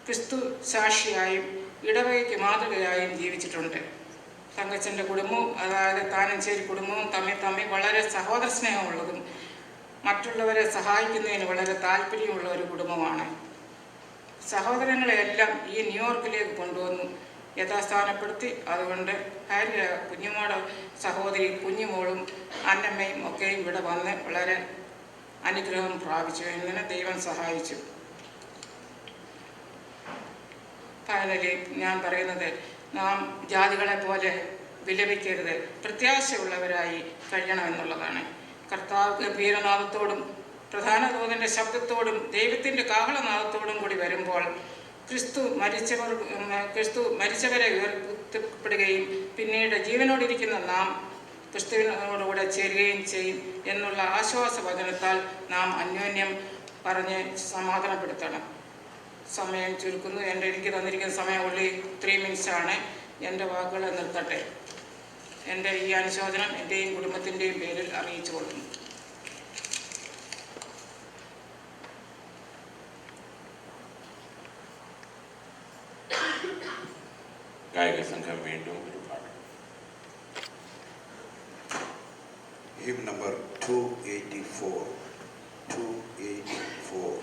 ക്രിസ്തു സാക്ഷിയായും ഇടവകയ്ക്ക് മാതൃകയായും ജീവിച്ചിട്ടുണ്ട്. തങ്കച്ചൻ്റെ കുടുംബവും, അതായത് താനഞ്ചേരി കുടുംബവും തമ്മിൽ വളരെ സഹോദര സ്നേഹമുള്ളതും മറ്റുള്ളവരെ സഹായിക്കുന്നതിന് വളരെ താല്പര്യമുള്ള ഒരു കുടുംബമാണ്. സഹോദരങ്ങളെയെല്ലാം ഈ ന്യൂയോർക്കിലേക്ക് കൊണ്ടുവന്നു യഥാസ്ഥാനപ്പെടുത്തി. അതുകൊണ്ട് കുഞ്ഞുമോടെ സഹോദരി കുഞ്ഞുമോളും അന്നമ്മയും ഒക്കെയും ഇവിടെ വന്ന് വളരെ അനുഗ്രഹം പ്രാപിച്ചു. ഇങ്ങനെ ദൈവം സഹായിച്ചു. ഫൈനലി ഞാൻ പറയുന്നത്, നാം ജാതികളെ പോലെ വിലപിക്കരുത്, പ്രത്യാശയുള്ളവരായി കഴിയണമെന്നുള്ളതാണ്. കർത്താവ് ഗംഭീരനാദത്തോടും പ്രധാന ദൂതൻ്റെ ശബ്ദത്തോടും ദൈവത്തിൻ്റെ കാഹളനാദത്തോടും കൂടി വരുമ്പോൾ ക്രിസ്തു മരിച്ചവരെ ഉയർത്തപ്പെടുകയും പിന്നീട് ജീവനോടിരിക്കുന്ന നാം ക്രിസ്തുവിനോടുകൂടെ ചേരുകയും ചെയ്യും എന്നുള്ള ആശ്വാസവചനത്താൽ നാം അന്യോന്യം പറഞ്ഞ് സമാധാനപ്പെടുത്തണം. സമയം ചുരുക്കുന്നു. എനിക്ക് തന്നിരിക്കുന്ന സമയം ഉള്ളി 3 minutes ആണ്. എൻ്റെ വാക്കുകൾ നിർത്തട്ടെ. എൻ്റെ ഈ അനുശോചനം എൻ്റെയും കുടുംബത്തിൻ്റെയും പേരിൽ അറിയിച്ചു കൊള്ളുന്നു. ഗായക സംഘം വീണ്ടും ഒരു പാട്ട്. Hymn number 284. 284.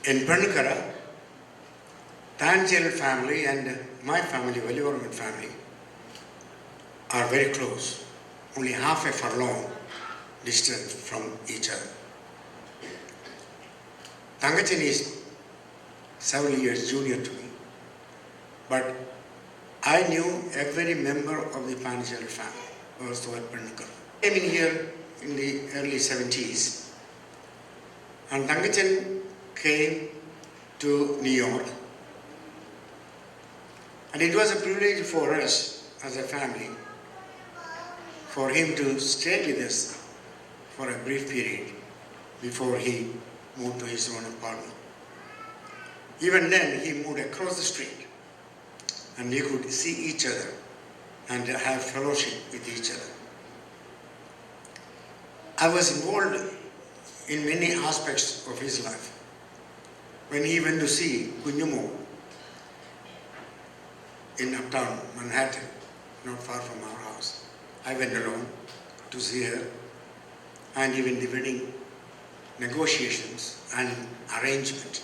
In Pernikara, Tanjil family and my family, Valivarman family, are very close, only half a furlong distance from each other. Tangachan is several years junior to me, but I knew every member of the Panchal family, also at Pernikara. I came in here in the early 70s, and Tangachan came to New York, and it was a privilege for us as a family for him to stay with us for a brief period before he moved to his own apartment. Even then, he moved across the street, and we could see each other and have fellowship with each other. I was involved in many aspects of his life. When he went to see Kunjumo in uptown Manhattan, not far from our house, I went alone to see her, and even the wedding negotiations and arrangement,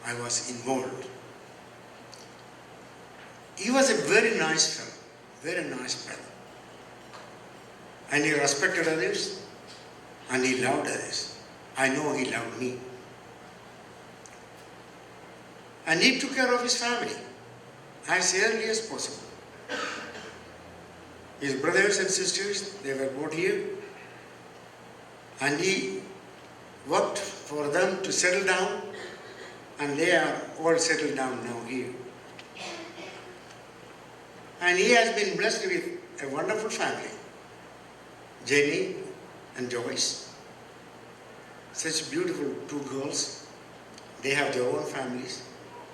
I was involved. He was a very nice fellow, very nice brother. And he respected others, and he loved others. I know he loved me. And he took care of his family as early as possible. His brothers and sisters, they were brought here, and he worked for them to settle down, and they are all settled down now here. And he has been blessed with a wonderful family, Jenny and Joyce. Such beautiful two girls. They have their own families.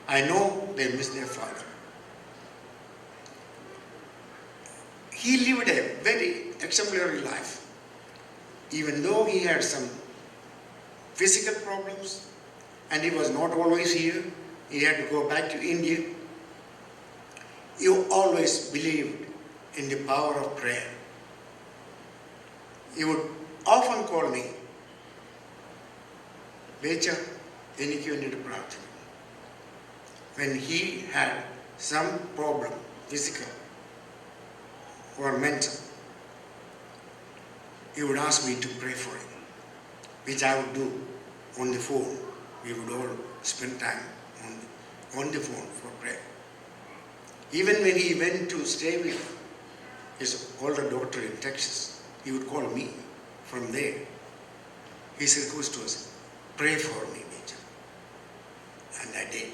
I know they miss their father. He lived a very exemplary life. Even though he had some physical problems, and he was not always here, he had to go back to India. He always believed in the power of prayer. He would often call me, Becha, enikku venditu prarthikkum. When he had some problem, physical or mental, he would ask me to pray for him, which I would do on the phone. We would all spend time on the phone for prayer. Even when he went to stay with his older daughter in Texas, he would call me from there. His request was, pray for me, Major. And I did.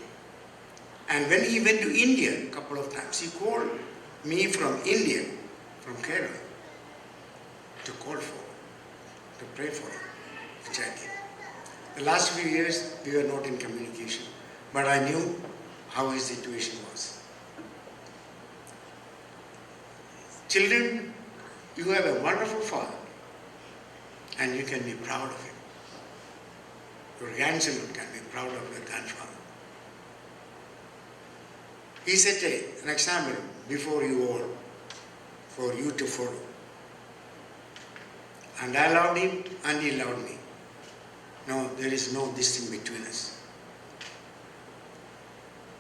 And when he went to India a couple of times, he called me from India, from Kerala, to pray for him, which I did. The last few years, we were not in communication, but I knew how his situation was. Children, you have a wonderful father, and you can be proud of him. Your grandchildren can be proud of their grandfather. He set an example before you all, for you to follow. And I loved him, and he loved me. No, there is no distance between us.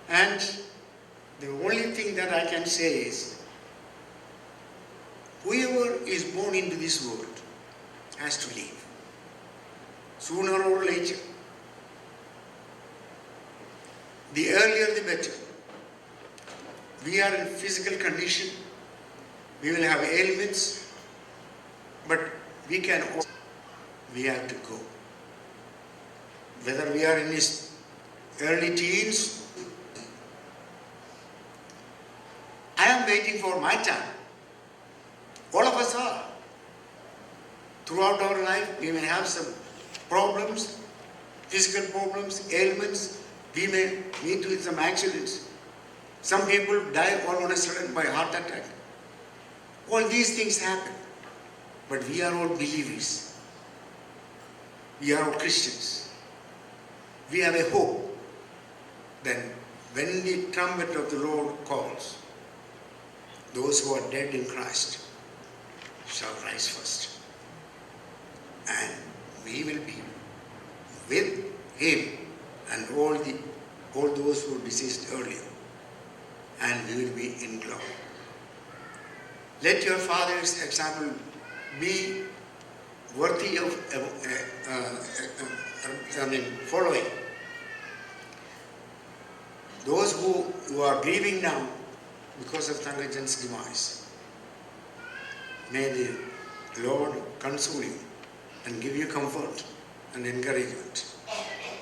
And the only thing that I can say is, whoever is born into this world has to leave, sooner or later. The earlier the better. We are in physical condition, we will have ailments, but we have to go. Whether we are in his early teens, I am waiting for my time. All of us are. Throughout our life, we may have some problems, physical problems, ailments. We may meet with some accidents. Some people die all on a sudden by heart attack. All these things happen. But we are all believers. We are all Christians. We have a hope. Then, when the trumpet of the Lord calls, those who are dead in Christ shall rise first. And we will be with him and all those who deceased earlier, and we will be in glory. Let your father's example be worthy of following. Those who are grieving now because of Thangajan's demise, may the Lord console you and give you comfort and encouragement.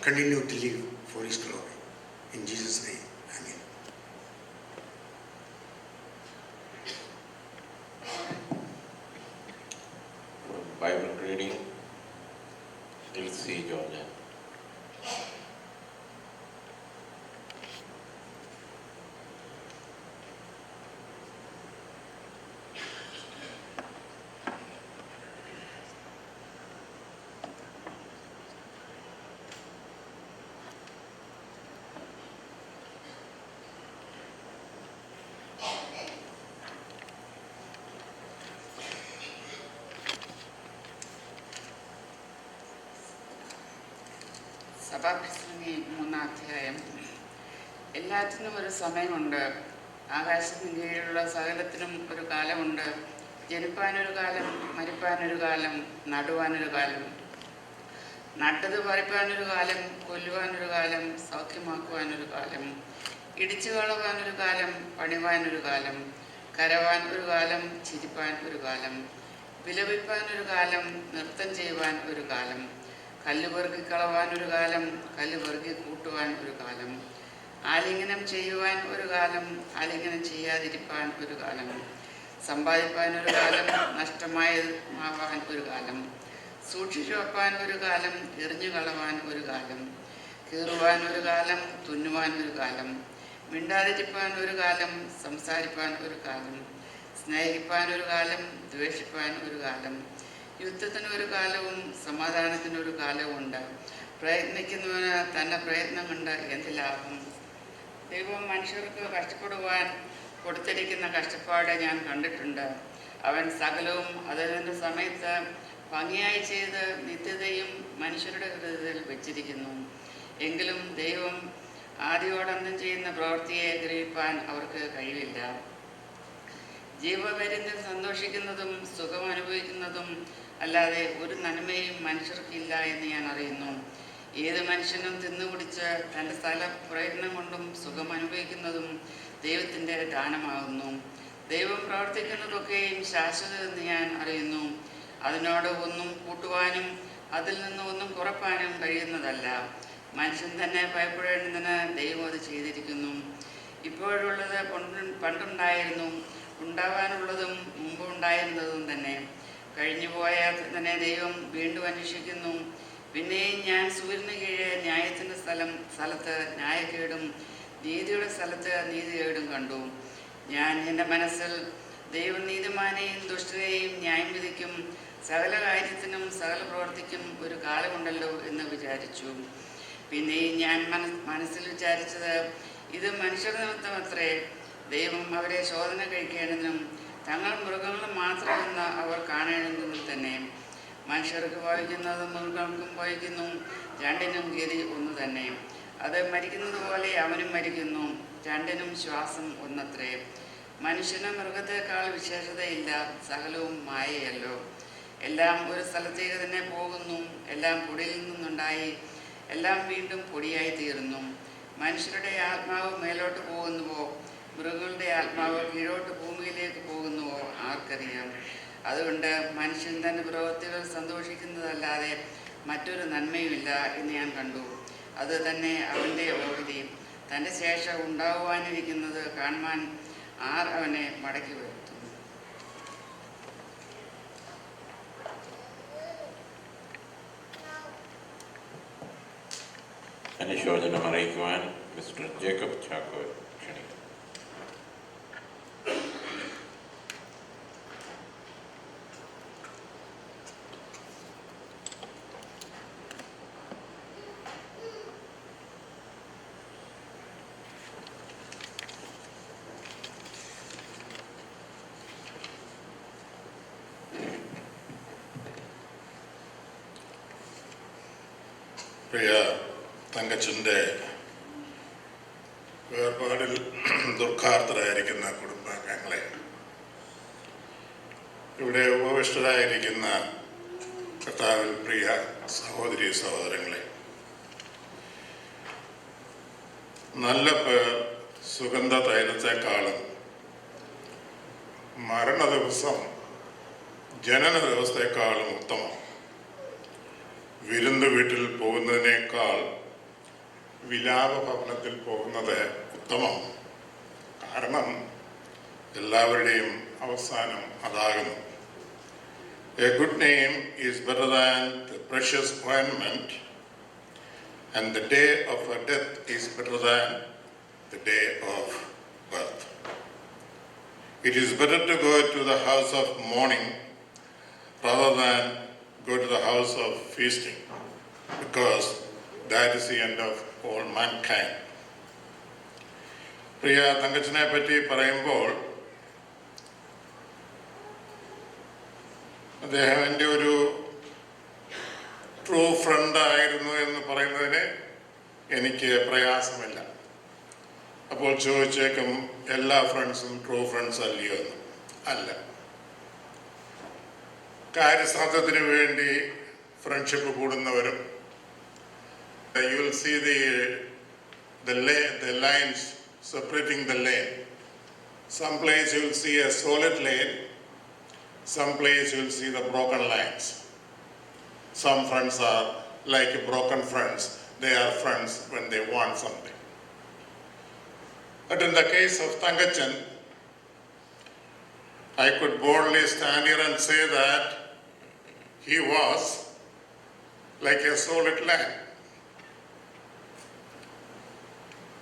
Continue to live for His glory. In Jesus' name, Amen. Bible reading, Elsie Georgia. സഭാപ്രസംഗി 3-ാം അധ്യായം. എല്ലാറ്റിനും ഒരു സമയമുണ്ട്. ആകാശത്തിന് കീഴിലുള്ള സകലത്തിനും ഒരു കാലമുണ്ട്. ജനിപ്പാനൊരു കാലം, മരിപ്പാനൊരു കാലം, നടുവാനൊരു കാലം. നട്ടത് പറിപ്പാനൊരു കാലം, കൊല്ലുവാനൊരു കാലം, സൗഖ്യമാക്കുവാനൊരു കാലം, ഇടിച്ചു കളവാനൊരു കാലം, പണിവാനൊരു കാലം, കരവാൻ ഒരു കാലം, ചിരിപ്പാൻ ഒരു കാലം, വിലപിപ്പാനൊരു കാലം, നൃത്തം ചെയ്യുവാൻ ഒരു കാലം, കല്ല് പെറുക്കി കളവാൻ ഒരു കാലം, കല്ല് പെറുക്കി കൂട്ടുവാൻ ഒരു കാലം, ആലിംഗനം ചെയ്യുവാൻ ഒരു കാലം, ആലിംഗനം ചെയ്യാതിരിപ്പാൻ ഒരു കാലം, സമ്പാദിപ്പാൻ ഒരു കാലം, നഷ്ടമാവാൻ ഒരു കാലം, സൂക്ഷിച്ചു വെപ്പാൻ ഒരു കാലം, എറിഞ്ഞു കളവാൻ ഒരു കാലം, കീറുവാൻ ഒരു കാലം, തുന്നുവാൻ ഒരു കാലം, മിണ്ടാതിരിപ്പാൻ ഒരു കാലം, സംസാരിപ്പാൻ ഒരു കാലം, സ്നേഹിപ്പാൻ ഒരു കാലം, ദ്വേഷിപ്പാൻ ഒരു കാലം, യുദ്ധത്തിന് ഒരു കാലവും സമാധാനത്തിനൊരു കാലവും ഉണ്ട്. പ്രയത്നിക്കുന്നവന് തൻ്റെ പ്രയത്നം കൊണ്ട് എന്ത് ലാഭം? ദൈവം മനുഷ്യർക്ക് കഷ്ടപ്പെടുവാൻ കൊടുത്തിരിക്കുന്ന കഷ്ടപ്പാട് ഞാൻ കണ്ടിട്ടുണ്ട്. അവൻ സകലവും അതതിൻ്റെ സമയത്ത് ഭംഗിയായി ചെയ്ത് നിത്യതയും മനുഷ്യരുടെ ഹൃദയത്തിൽ വെച്ചിരിക്കുന്നു. എങ്കിലും ദൈവം ആദിയോടന്തം ചെയ്യുന്ന പ്രവൃത്തിയെ ഗ്രഹിപ്പാൻ അവർക്ക് കഴിവില്ല. ജീവപര്യന്തം സന്തോഷിക്കുന്നതും സുഖം അനുഭവിക്കുന്നതും അല്ലാതെ ഒരു നന്മയും മനുഷ്യർക്കില്ല എന്ന് ഞാൻ അറിയുന്നു. ഏത് മനുഷ്യനും തിന്നുകുടിച്ച് തൻ്റെ സ്ഥല പ്രയത്നം കൊണ്ടും സുഖം അനുഭവിക്കുന്നതും ദൈവത്തിൻ്റെ ദാനമാകുന്നു. ദൈവം പ്രവർത്തിക്കുന്നതൊക്കെയും ശാശ്വതമെന്ന് ഞാൻ അറിയുന്നു. അതിനോട് ഒന്നും കൂട്ടുവാനും അതിൽ നിന്ന് ഒന്നും കുറപ്പാനും കഴിയുന്നതല്ല. മനുഷ്യൻ തന്നെ ഭയപ്പെടേണ്ടതിന് ദൈവം അത് ചെയ്തിരിക്കുന്നു. ഇപ്പോഴുള്ളത് പണ്ടുണ്ടായിരുന്നു, ഉണ്ടാവാനുള്ളതും മുമ്പ് ഉണ്ടായിരുന്നതും തന്നെ. കഴിഞ്ഞുപോയ തന്നെ ദൈവം വീണ്ടും അന്വേഷിക്കുന്നു. പിന്നെയും ഞാൻ സൂര്യന് കീഴെ ന്യായത്തിൻ്റെ സ്ഥലത്ത് ന്യായക്കേടും നീതിയുടെ സ്ഥലത്ത് നീതികേടും കണ്ടു. ഞാൻ എൻ്റെ മനസ്സിൽ ദൈവം നീതിമാനെയും ദുഷ്ടനെയും ന്യായം വിധിക്കും, സകല കാര്യത്തിനും സകല പ്രവർത്തിക്കും ഒരു കാലമുണ്ടല്ലോ എന്ന് വിചാരിച്ചു. പിന്നെയും ഞാൻ മനസ്സിൽ വിചാരിച്ചത്, ഇത് മനുഷ്യർ നിമിത്തമത്രേ. ദൈവം അവരെ ശോധന കഴിക്കേണ്ടതിനും തങ്ങൾ മൃഗങ്ങളും മാത്രമെന്ന് അവർ കാണേണ്ടതിനും തന്നെ. മനുഷ്യർക്ക് ഭവിക്കുന്നത് മൃഗങ്ങൾക്കും ഭവിക്കുന്നു, രണ്ടിനും ഗതി ഒന്ന് തന്നെ. അത് മരിക്കുന്നത് പോലെ അവനും മരിക്കുന്നു, രണ്ടിനും ശ്വാസം ഒന്നത്രേ. മനുഷ്യന് മൃഗത്തെക്കാൾ വിശേഷതയില്ല, സകലവും മായയല്ലോ. എല്ലാം ഒരു സ്ഥലത്തേക്ക് തന്നെ പോകുന്നു, എല്ലാം പൊടിയിൽ നിന്നുണ്ടായി, എല്ലാം വീണ്ടും പൊടിയായി തീരുന്നു. മനുഷ്യരുടെ ആത്മാവ് മേലോട്ട് പോകുന്നുവോ, മൃഗങ്ങളുടെ ആത്മാവ് കീഴോട്ട് ഭൂമിയിലേക്ക് പോകുന്നുവോ ആർക്കറിയാം. അതുകൊണ്ട് മനുഷ്യൻ തൻ്റെ പ്രവൃത്തികൾ സന്തോഷിക്കുന്നതല്ലാതെ മറ്റൊരു നന്മയുമില്ല എന്ന് ഞാൻ കണ്ടു. അത് തന്നെ അവൻ്റെ ഓഹരി. തൻ്റെ ശേഷം ഉണ്ടാകുവാനിരിക്കുന്നത് കാണുവാൻ ആർ അവനെ മടക്കി വരുത്തും? അനുശോചനം അറിയിക്കുവാൻ മിസ്റ്റർ ജേക്കബ് ചാക്കോ ക്ഷണിക്കുന്നു. പ്രിയ തങ്കച്ചൻ്റെ വേർപാടിൽ ദുഃഖാർത്തരായിരിക്കുന്ന കുടുംബാംഗങ്ങളെ, ഇവിടെ ഉപവിഷ്ടരായിരിക്കുന്ന കർത്താവിൽ പ്രിയ സഹോദരി സഹോദരങ്ങളെ, നല്ല പേർ സുഗന്ധ തൈലത്തെക്കാളും മരണ ദിവസം ജനന ദിവസത്തെക്കാളും ഉത്തമം. വിരുന്ന് വീട്ടിൽ പോകുന്നതിനേക്കാൾ വിലാപ ഭവനത്തിൽ പോകുന്നത് ഉത്തമം. കാരണം എല്ലാവരുടെയും അവസാനം അതാകുന്നു. A good name is better than the precious ointment, and the day of her death is better than the day of birth. It is better to go to the house of mourning rather than go to the house of feasting, because that is the end of all mankind. പ്രിയ തങ്കച്ചനെ പറ്റി പറയുമ്പോൾ അദ്ദേഹം എൻ്റെ ഒരു true front ആയിരുന്നു എന്ന് പറയുന്നതിന് എനിക്ക് പ്രയാസമില്ല. അപ്പോൾ ചോദിച്ചേക്കും, എല്ലാ ഫ്രണ്ട്സും ട്രൂ ഫ്രണ്ട്സ് അല്ലയോ എന്ന്. അല്ല. കാര്യസാധ്യത്തിന് വേണ്ടി friendship കൂടുന്നവരും, you will see the lines separating the lane. Some place you will see a solid lane, some place you will see the broken lines. Some friends are like broken friends. They are friends when they want something. But in the case of Thangachan, I could boldly stand here and say that he was like a solid land.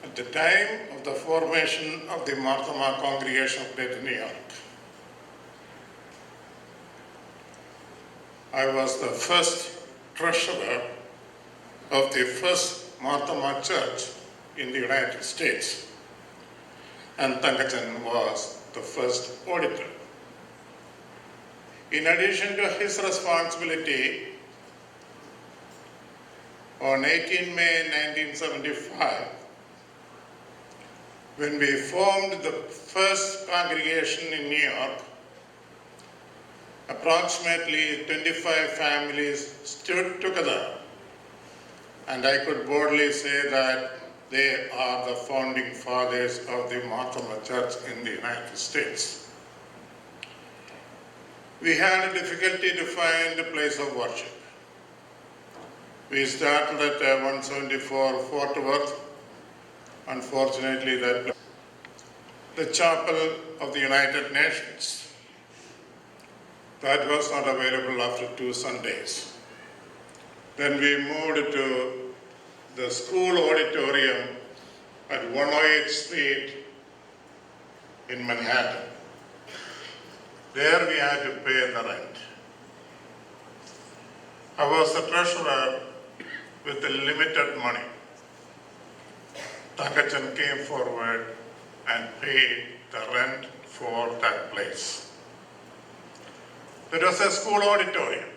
At the time of the formation of the Marthama congregation of Greater New York, I was the first treasurer of the first Marthama church in the United States, and Thangachan was the first auditor. In addition to his responsibility, on 18 May 1975, when we formed the first congregation in New York, approximately 25 families stood together, and I could boldly say that they are the founding fathers of the Marthama Church in the United States. We had a difficulty to find a place of worship. We started at 174 Fort Worth. Unfortunately, the Chapel of the United Nations, that was not available after 2 Sundays. Then we moved to the school auditorium at 108th Street in Manhattan. There we had to pay the rent. I was the treasurer with the limited money. Thangachan came forward and paid the rent for that place. It was a school auditorium.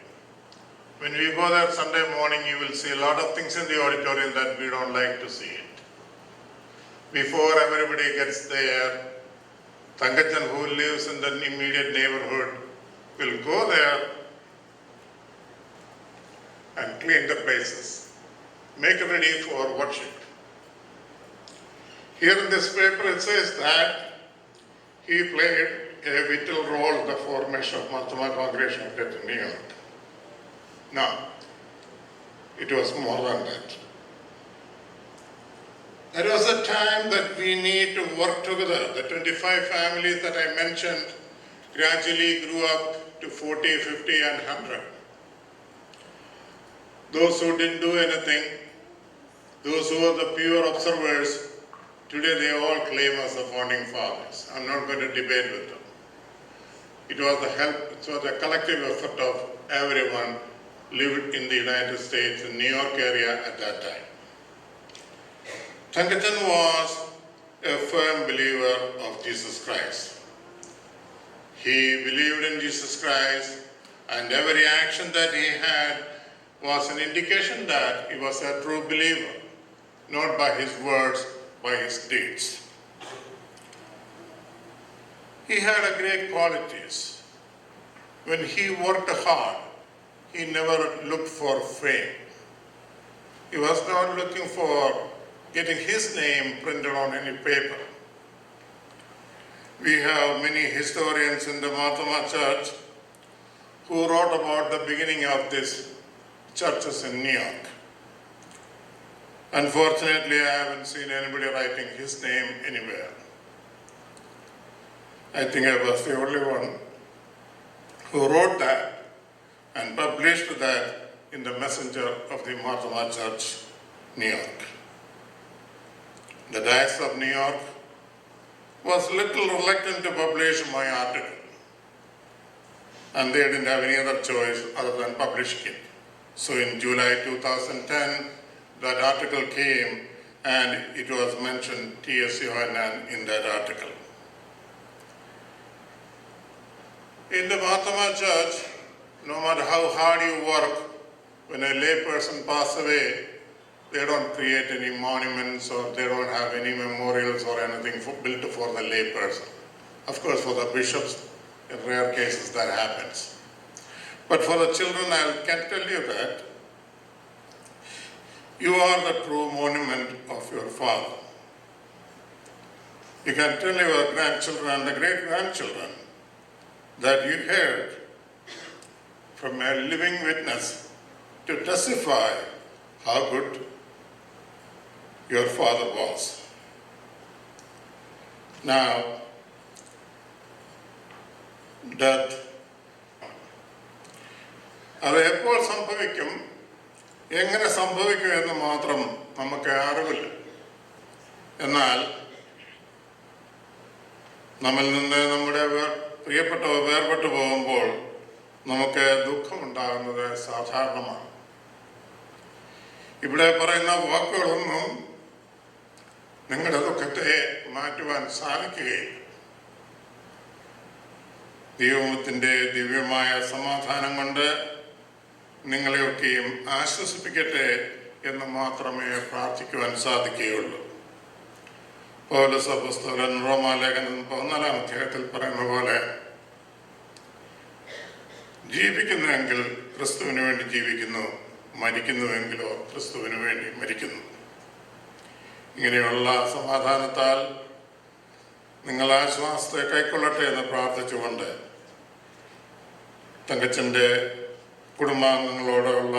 When we go there Sunday morning, you will see a lot of things in the auditorium that we don't like to see it. Before everybody gets there, Thangachan, who lives in the immediate neighborhood, will go there and clean the places, make it ready for worship. Here in this paper it says that he played a vital role in the formation of Marthama congregation of Greater New York. No, it was more than that. There was a time that we need to work together. The 25 families that I mentioned gradually grew up to 40, 50, and 100. Those who didn't do anything, those who were the pure observers, today they all claim as the founding fathers. I'm not going to debate with them. It was a collective effort of everyone lived in the United States, in New York area at that time. Thangachan was a firm believer of Jesus Christ. He believed in Jesus Christ, and every action that he had was an indication that he was a true believer. not by his words, by his deeds. He had great qualities. When he worked hard, he never looked for fame. He was not looking for getting his name printed on any paper. We have many historians in the Mahatma Church who wrote about the beginning of these churches in New York. Unfortunately, I haven't seen anybody writing his name anywhere. I think I was the only one who wrote that and published that in the Messenger of the Mahatma Church, New York. The Diocese of New York was little reluctant to publish my article, and they didn't have any other choice other than publishing it. So in July 2010, that article came and it was mentioned T.S. Yohanan in that article. In the Mahatma Church, no matter how hard you work, when a lay person passes away, they don't create any monuments or they don't have any memorials or anything built for the lay person. Of course, for the bishops, in rare cases that happens. But for the children, I can tell you that you are the true monument of your father. You can tell your grandchildren and the great-grandchildren that you heard from a living witness to testify how good your father was. Now, death, അത് എപ്പോൾ സംഭവിക്കും, എങ്ങനെ സംഭവിക്കും എന്ന് മാത്രം നമുക്ക് അറിവില്ല. എന്നാൽ നമ്മിൽ നിന്ന് നമ്മുടെ പ്രിയപ്പെട്ടവർ വേർപെട്ടു പോകുമ്പോൾ നമുക്ക് ദുഃഖമുണ്ടാകുന്നത് സാധാരണമാണ്. ഇവിടെ പറയുന്ന വാക്കുകളൊന്നും നിങ്ങളുടെ ദുഃഖത്തെ മാറ്റുവാൻ സാധിക്കുകയില്ല. ദൈവത്തിൻ്റെ ദിവ്യമായ സമാധാനം കൊണ്ട് നിങ്ങളെയൊക്കെയും ആശ്വസിപ്പിക്കട്ടെ എന്ന് മാത്രമേ പ്രാർത്ഥിക്കുവാൻ സാധിക്കുകയുള്ളൂ. പൗലോസ് അപ്പോസ്തലൻ റോമാലേഖനം 14-ാം അധ്യായത്തിൽ പറയുന്ന പോലെ, ജീവിക്കുന്നുവെങ്കിൽ ക്രിസ്തുവിന് വേണ്ടി ജീവിക്കുന്നു, മരിക്കുന്നുവെങ്കിലോ ക്രിസ്തുവിന് വേണ്ടി മരിക്കുന്നു. ഇങ്ങനെയുള്ള സമാധാനത്താൽ നിങ്ങൾ ആശ്വാസത്തെ കൈക്കൊള്ളട്ടെ എന്ന് പ്രാർത്ഥിച്ചുകൊണ്ട് തങ്കച്ചൻ്റെ കുടുംബാംഗങ്ങളോടുള്ള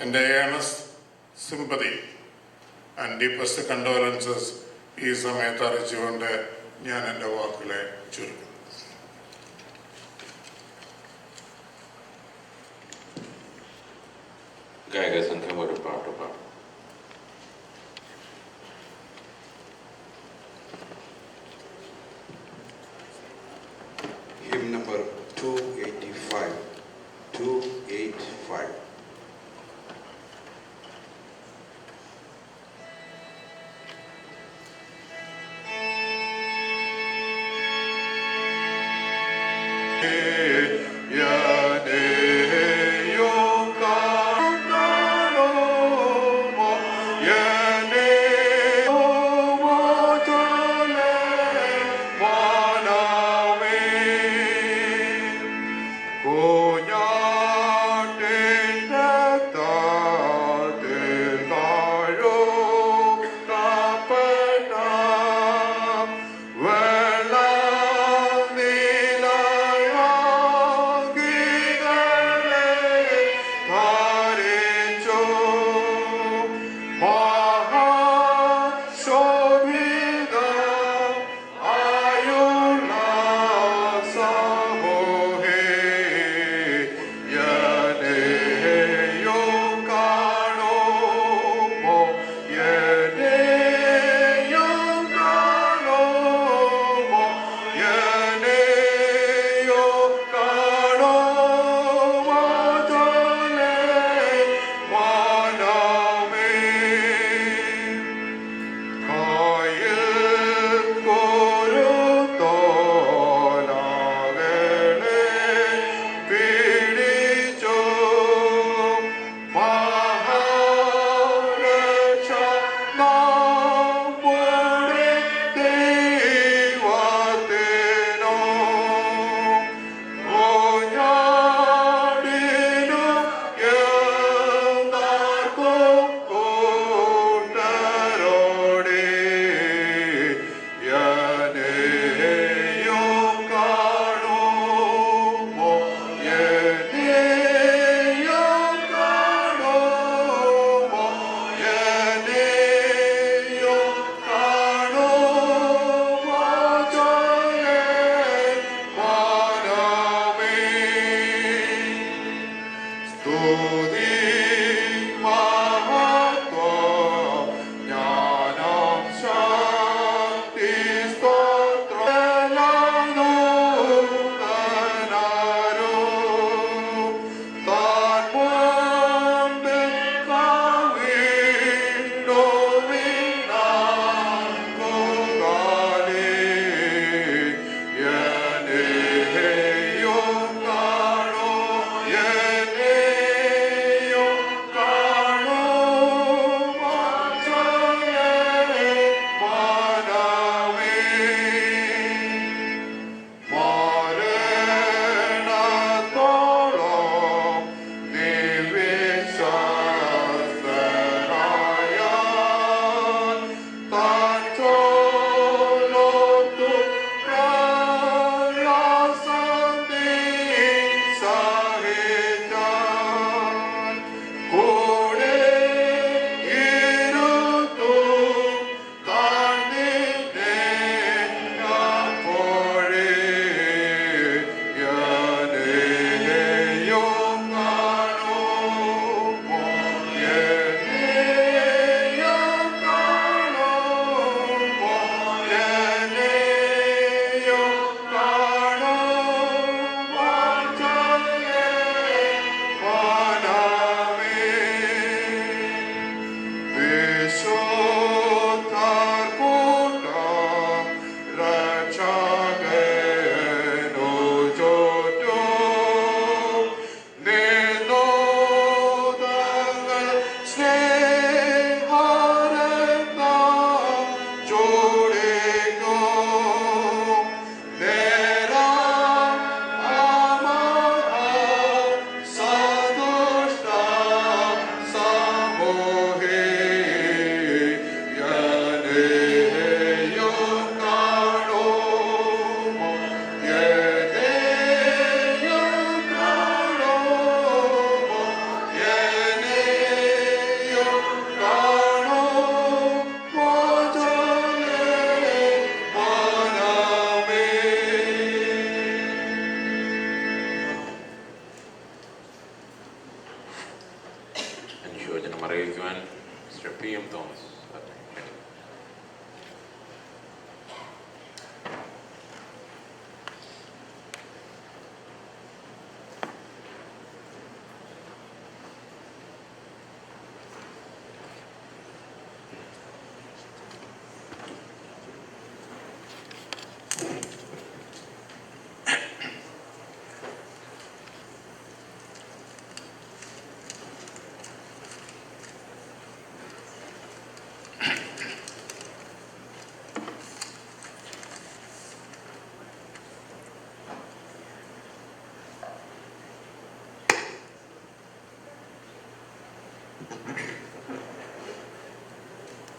എൻ്റെ ഏണസ്റ്റ് സിമ്പതി ആൻഡ് ഡീപ്പസ്റ്റ് കണ്ടോലൻസസ് ഈ സമയത്ത് അറിയിച്ചുകൊണ്ട് ഞാൻ എൻ്റെ വാക്കുകളെ ചുരുക്കുന്നു. ഗായക സംഘം ഒരു പാട്ട് പാടും. Hymn number 285. 285.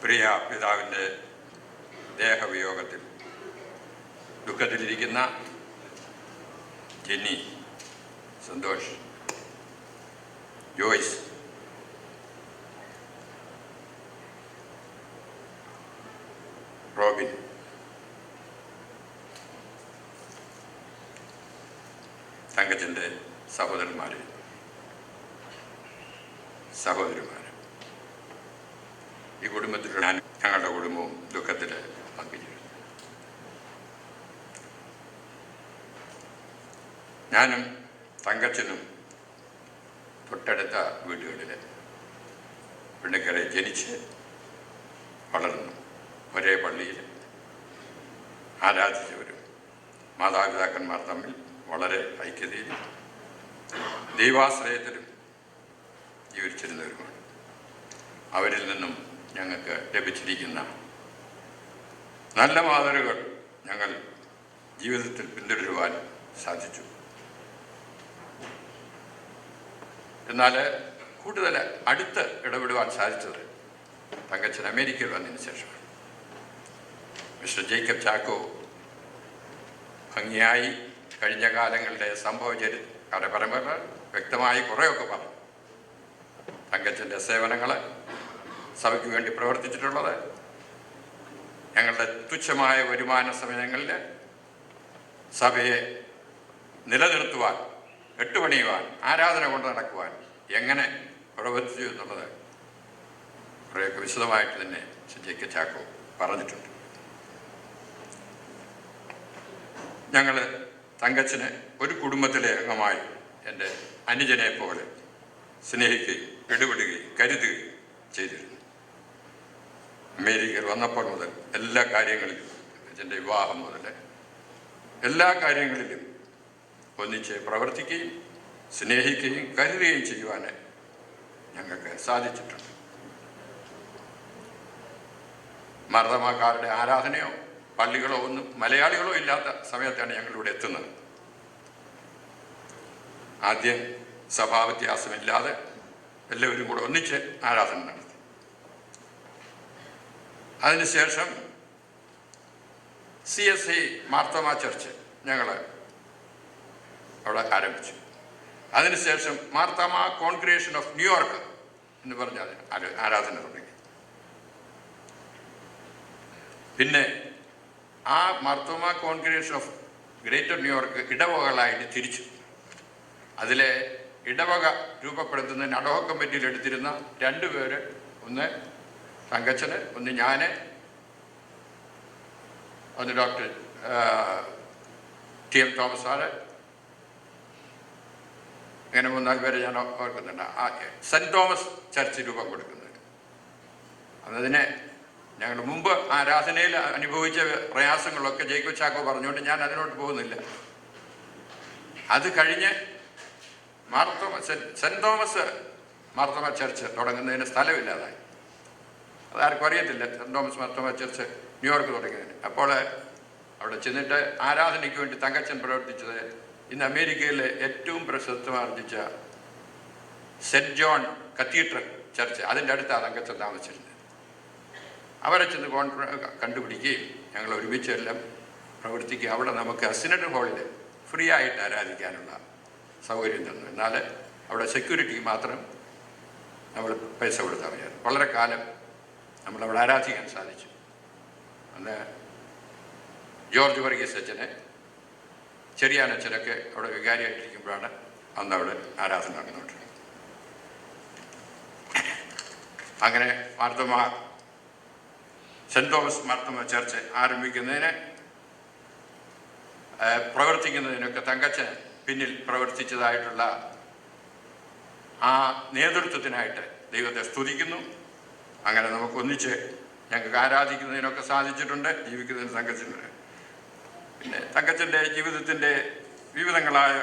പ്രിയ പിതാവിൻ്റെ ദേഹവിയോഗത്തിൽ ദുഃഖത്തിലിരിക്കുന്ന ജെന്നി, സന്തോഷ്, ജോയ്സ്, റോബിൻ, തങ്കച്ചൻ്റെ സഹോദരന്മാർ, ഈ കുടുംബത്തിൽ ഞങ്ങളുടെ കുടുംബവും ദുഃഖത്തിൽ പങ്കുചേരുന്നു. ഞാനും തങ്കച്ചനും തൊട്ടടുത്ത വീടുകളിൽ പെണ്ണുക്കരെ ജനിച്ച് വളർന്നു. ഒരേ പള്ളിയിൽ ആരാധിച്ചവരും മാതാപിതാക്കന്മാർ തമ്മിൽ വളരെ ഐക്യതയിലും ദൈവാശ്രയത്തിലും ജീവിച്ചിരുന്നവരുമാണ്. അവരിൽ നിന്നും ഞങ്ങൾക്ക് ലഭിച്ചിരിക്കുന്ന നല്ല മാതൃകകൾ ഞങ്ങൾ ജീവിതത്തിൽ പിന്തുടരുവാൻ സാധിച്ചു. എന്നാൽ കൂടുതൽ അടുത്ത് ഇടപെടുവാൻ സാധിച്ചത് തങ്കച്ചൻ അമേരിക്കയിൽ വന്നതിന് ശേഷമാണ്. മിസ്റ്റർ ജേക്കബ് ചാക്കോ ഭംഗിയായി കഴിഞ്ഞ കാലങ്ങളുടെ പരമ്പരകൾ വ്യക്തമായി കുറേയൊക്കെ പറഞ്ഞു. തങ്കച്ചൻ്റെ സേവനങ്ങൾ, സഭയ്ക്ക് വേണ്ടി പ്രവർത്തിച്ചിട്ടുള്ളത്, ഞങ്ങളുടെ തുച്ഛമായ വരുമാന സമയങ്ങളിൽ സഭയെ നിലനിർത്തുവാൻ, എട്ടുപണിയുവാൻ, ആരാധന കൊണ്ട് നടക്കുവാൻ എങ്ങനെ പ്രവർത്തിച്ചു എന്നുള്ളത് കുറേയൊക്കെ വിശദമായിട്ട് തന്നെ ജേക്കബ് ചാക്കോ പറഞ്ഞിട്ടുണ്ട്. ഞങ്ങൾ തങ്കച്ചനെ ഒരു കുടുംബത്തിലെ അംഗമായി എൻ്റെ അനുജനെ പോലെ സ്നേഹിക്കുകയും ഇടപെടുകയും കരുതുകയും ചെയ്തിരുന്നു. അമേരിക്കയിൽ വന്നപ്പോൾ മുതൽ എല്ലാ കാര്യങ്ങളിലും, അച്ഛൻ്റെ വിവാഹം മുതൽ എല്ലാ കാര്യങ്ങളിലും ഒന്നിച്ച് പ്രവർത്തിക്കുകയും സ്നേഹിക്കുകയും കരുതുകയും ചെയ്യുവാൻ ഞങ്ങൾക്ക് സാധിച്ചിട്ടുണ്ട്. മാർത്തമാക്കാരുടെ ആരാധനയോ പള്ളികളോ ഒന്നും മലയാളികളോ ഇല്ലാത്ത സമയത്താണ് ഞങ്ങളിവിടെ എത്തുന്നത്. ആദ്യം സഭാവ്യത്യാസമില്ലാതെ എല്ലാവരും കൂടെ ഒന്നിച്ച് ആരാധന നടത്തി. അതിനുശേഷം CSI മാർത്തോമാ ചർച്ച് ഞങ്ങൾ അവിടെ ആരംഭിച്ചു. അതിനുശേഷം മാർത്തോമാ കോൺഗ്രിഗേഷൻ ഓഫ് ന്യൂയോർക്ക് എന്ന് പറഞ്ഞ ആരാധന തുടങ്ങി. പിന്നെ ആ Marthoma congregation of greater New York ഇടവകകളായിട്ട് തിരിച്ചു. അതിലെ ഇടവക രൂപപ്പെടുത്തുന്നതിന് അഡോഹ കമ്മിറ്റിയിൽ എടുത്തിരുന്ന 2 പേര്, ഒന്ന് തങ്കച്ചന്, ഒന്ന് ഞാൻ, ഒന്ന് ഡോക്ടർ TM തോമസ് സാറ്, അങ്ങനെ 3-4 പേരെ ഞാൻ ഓർക്കുന്നുണ്ട്. സെൻറ്റ് തോമസ് ചർച്ച് രൂപം കൊടുക്കുന്നത്. അതിനെ ഞങ്ങൾ മുമ്പ് ആരാധനയിൽ അനുഭവിച്ച പ്രയാസങ്ങളൊക്കെ ജേക്കബ് ചാക്കോ പറഞ്ഞുകൊണ്ട് ഞാൻ അതിനോട്ട് പോകുന്നില്ല. അത് കഴിഞ്ഞ് സെൻറ്റ് തോമസ് മാർത്തോമാ ചർച്ച് തുടങ്ങുന്നതിന് സ്ഥലമില്ലാതായി. അതാർക്കും അറിയത്തില്ല Saint Thomas Marthoma church New York തുടങ്ങിയതിന്. അപ്പോൾ അവിടെ ചെന്നിട്ട് ആരാധനയ്ക്ക് വേണ്ടി തങ്കച്ചൻ പ്രവർത്തിച്ചത് ഇന്ന് അമേരിക്കയിലെ ഏറ്റവും പ്രശസ്തമാർജിച്ച സെൻറ്റ് ജോൺ കത്തീഡ്രൽ ചർച്ച്, അതിൻ്റെ അടുത്താണ് തങ്കച്ചൻ താമസിച്ചിരുന്നത്. അവരെ ചെന്ന് കണ്ടുപിടിക്കുകയും ഞങ്ങൾ ഒരുമിച്ചെല്ലാം പ്രവർത്തിക്കുക. അവിടെ നമുക്ക് സിനഡ് ഹാളിൽ ഫ്രീ ആയിട്ട് ആരാധിക്കാനുള്ള സൗകര്യം തന്നു. എന്നാൽ അവിടെ സെക്യൂരിറ്റിക്ക് മാത്രം നമ്മൾ പൈസ കൊടുത്താൽ മതിയായിരുന്നു. വളരെ കാലം നമ്മളവിടെ ആരാധിക്കാൻ സാധിച്ചു. അന്ന് ജോർജ് വർഗീസ് അച്ഛനെ, ചെറിയാനച്ഛനൊക്കെ അവിടെ വികാരിയായിട്ടിരിക്കുമ്പോഴാണ് അന്ന് അവിടെ ആരാധന നടന്നുകൊണ്ടിരുന്നത്. അങ്ങനെ സെൻറ്റ് തോമസ് മാർത്തോമാ ചർച്ച് ആരംഭിക്കുന്നതിന് പ്രവർത്തിക്കുന്നതിനൊക്കെ തങ്കച്ചൻ പിന്നിൽ പ്രവർത്തിച്ചതായിട്ടുള്ള ആ നേതൃത്വത്തിനായിട്ട് ദൈവത്തെ സ്തുതിക്കുന്നു. അങ്ങനെ നമുക്ക് ഒന്നിച്ച് ഞങ്ങൾക്ക് ആരാധിക്കുന്നതിനൊക്കെ സാധിച്ചിട്ടുണ്ട്, ജീവിക്കുന്നതിന് തങ്കച്ചനുണ്ട്. പിന്നെ തങ്കച്ചൻ്റെ ജീവിതത്തിൻ്റെ വിവിധങ്ങളായ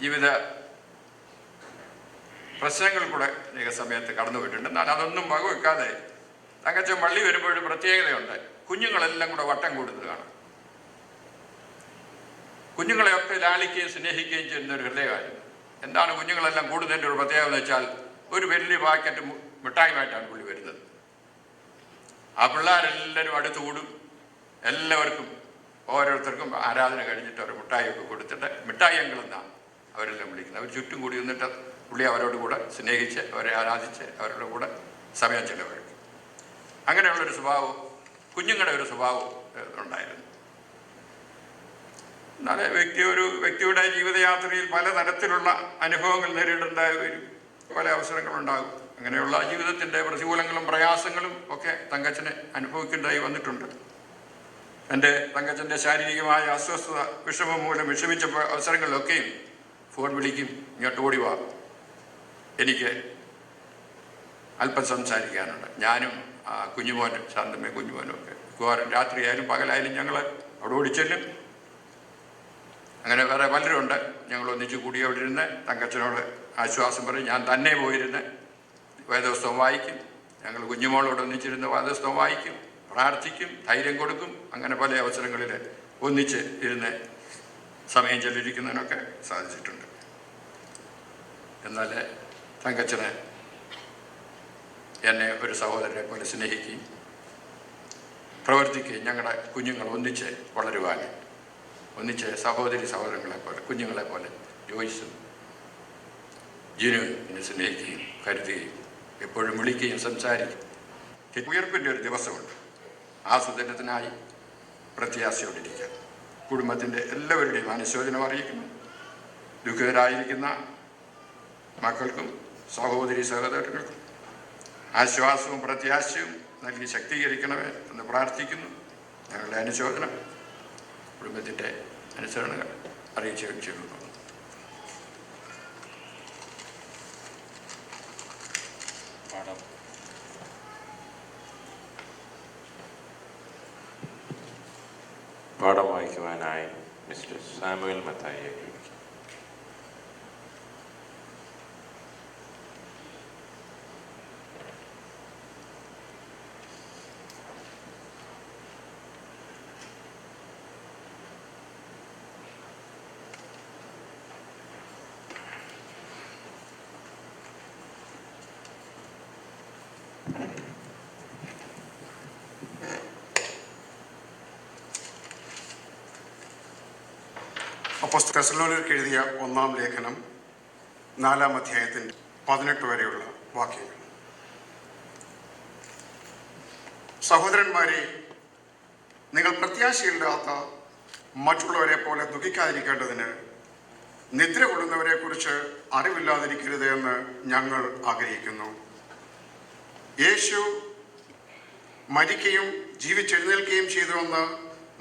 ജീവിത പ്രശ്നങ്ങൾ കൂടെ അനേക സമയത്ത് കടന്നു പോയിട്ടുണ്ട്. എന്നാൽ അതൊന്നും വകവെക്കാതെ തങ്കച്ചൻ പള്ളി വരുമ്പോൾ പ്രത്യേകതയുണ്ട്. കുഞ്ഞുങ്ങളെല്ലാം കൂടെ വട്ടം കൂടുന്നത് കാണാം. കുഞ്ഞുങ്ങളെയൊക്കെ ലാളിക്കുകയും സ്നേഹിക്കുകയും ചെയ്യുന്ന ഒരു ഹൃദയമായിരുന്നു. എന്താണ് കുഞ്ഞുങ്ങളെല്ലാം കൂടുന്നതിൻ്റെ ഒരു പ്രത്യേകത എന്ന് വെച്ചാൽ ഒരു വലിയ പാക്കറ്റ് മിഠായിയുമായിട്ടാണ് പുള്ളി വരുന്നത്. ആ പിള്ളേരെല്ലാവരും അടുത്ത് കൂടും. എല്ലാവർക്കും ഓരോരുത്തർക്കും ആരാധന കഴിഞ്ഞിട്ട് അവർ മിഠായിയൊക്കെ കൊടുത്തിട്ട് മിഠായി അങ്കിളെന്നാണ് അവരെല്ലാം വിളിക്കുന്നത്. അവർ ചുറ്റും കൂടി നിന്നിട്ട് പുള്ളി അവരോട് കൂടെ സ്നേഹിച്ച് അവരെ ആരാധിച്ച് അവരുടെ കൂടെ സമയം ചെലവഴിക്കും. അങ്ങനെയുള്ളൊരു സ്വഭാവം കുഞ്ഞുങ്ങളുടെ ഒരു സ്വഭാവം ഉണ്ടായിരുന്നു. എന്നാൽ വ്യക്തിയുടെ ജീവിതയാത്രയിൽ പലതരത്തിലുള്ള അനുഭവങ്ങൾ നേരിടേണ്ട വരും, പല അവസരങ്ങളുണ്ടാകും. അങ്ങനെയുള്ള ജീവിതത്തിൻ്റെ പ്രതികൂലങ്ങളും പ്രയാസങ്ങളും ഒക്കെ തങ്കച്ചന് അനുഭവിക്കേണ്ടതായി വന്നിട്ടുണ്ട്. തങ്കച്ചൻ്റെ ശാരീരികമായ അസ്വസ്ഥത വിഷമം മൂലം വിഷമിച്ച അവസരങ്ങളിലൊക്കെയും ഫോൺ വിളിക്കും, ഇങ്ങോട്ട് ഓടി വാ, എനിക്ക് അല്പം സംസാരിക്കാനുണ്ട്. ഞാനും കുഞ്ഞുമോനും ശാന്തമ്മ കുഞ്ഞുമോനും ഒക്കെ രാത്രിയായാലും പകലായാലും ഞങ്ങൾ അവിടെ ഓടിച്ചെല്ലും. അങ്ങനെ വേറെ പലരുണ്ട്. ഞങ്ങൾ ഒന്നിച്ച് കൂടി അവിടെ ഇരുന്ന് തങ്കച്ചനോട് ആശ്വാസം പറയും. ഞാൻ തന്നെ പോയിരുന്ന് വേദപുസ്തകം വായിക്കും. ഞങ്ങൾ കുഞ്ഞുമോളോട് ഒന്നിച്ചിരുന്ന് വേദപുസ്തകം വായിക്കും, പ്രാർത്ഥിക്കും, ധൈര്യം കൊടുക്കും. അങ്ങനെ പല അവസരങ്ങളിൽ ഒന്നിച്ച് ഇരുന്ന് സമയം ചെലവഴിക്കുന്നതിനൊക്കെ സാധിച്ചിട്ടുണ്ട്. എന്നാൽ തങ്കച്ചന് എന്നെ ഒരു സഹോദരനെ പോലെ സ്നേഹിക്കുകയും പ്രവർത്തിക്കുകയും ഞങ്ങളുടെ കുഞ്ഞുങ്ങൾ ഒന്നിച്ച് വളരുവാനും ഒന്നിച്ച് സഹോദരങ്ങളെ പോലെ കുഞ്ഞുങ്ങളെ പോലെ ജോയ്സും ജിനുവിനെ സ്നേഹിക്കുകയും കരുതുകയും എപ്പോഴും വിളിക്കുകയും സംസാരിക്കും. ഉയർപ്പിൻ്റെ ഒരു ദിവസമുണ്ട്. ആ സുദിനത്തിനായി പ്രത്യാശയോടിരിക്കുക. കുടുംബത്തിൻ്റെ എല്ലാവരുടെയും അനുശോചനം അറിയിക്കുന്നു. ദുഃഖിതരായിരിക്കുന്ന മക്കൾക്കും സഹോദരങ്ങൾക്കും ആശ്വാസവും പ്രത്യാശയും നൽകി ശക്തീകരിക്കണമേ എന്ന് പ്രാർത്ഥിക്കുന്നു. ഞങ്ങളുടെ അനുശോചനം കുടുംബത്തിൻ്റെ അനുസരണങ്ങൾ അറിയിച്ചു ചെയ്യുന്നു. പാഠം വായിക്കുവാനായി മിസ്റ്റർ സാമുവൽ മത്തായിയെ വിളിക്കും. അപ്പോസ്തലൻ തെസ്സലോനിക്കർക്ക് എഴുതിയ 1-ാം ലേഖനം 4-ാം അധ്യായത്തിൻ്റെ 18 വരെയുള്ള വാക്യങ്ങൾ. സഹോദരന്മാരെ, നിങ്ങൾ പ്രത്യാശയില്ലാത്ത മറ്റുള്ളവരെ പോലെ ദുഃഖിക്കാതിരിക്കേണ്ടതിന് നിദ്ര കൊള്ളുന്നവരെ കുറിച്ച് അറിവില്ലാതിരിക്കരുത് എന്ന് ഞങ്ങൾ ആഗ്രഹിക്കുന്നു. യേശു മരിക്കുകയും ജീവിച്ചെഴുന്നേൽക്കുകയും ചെയ്തുവെന്ന്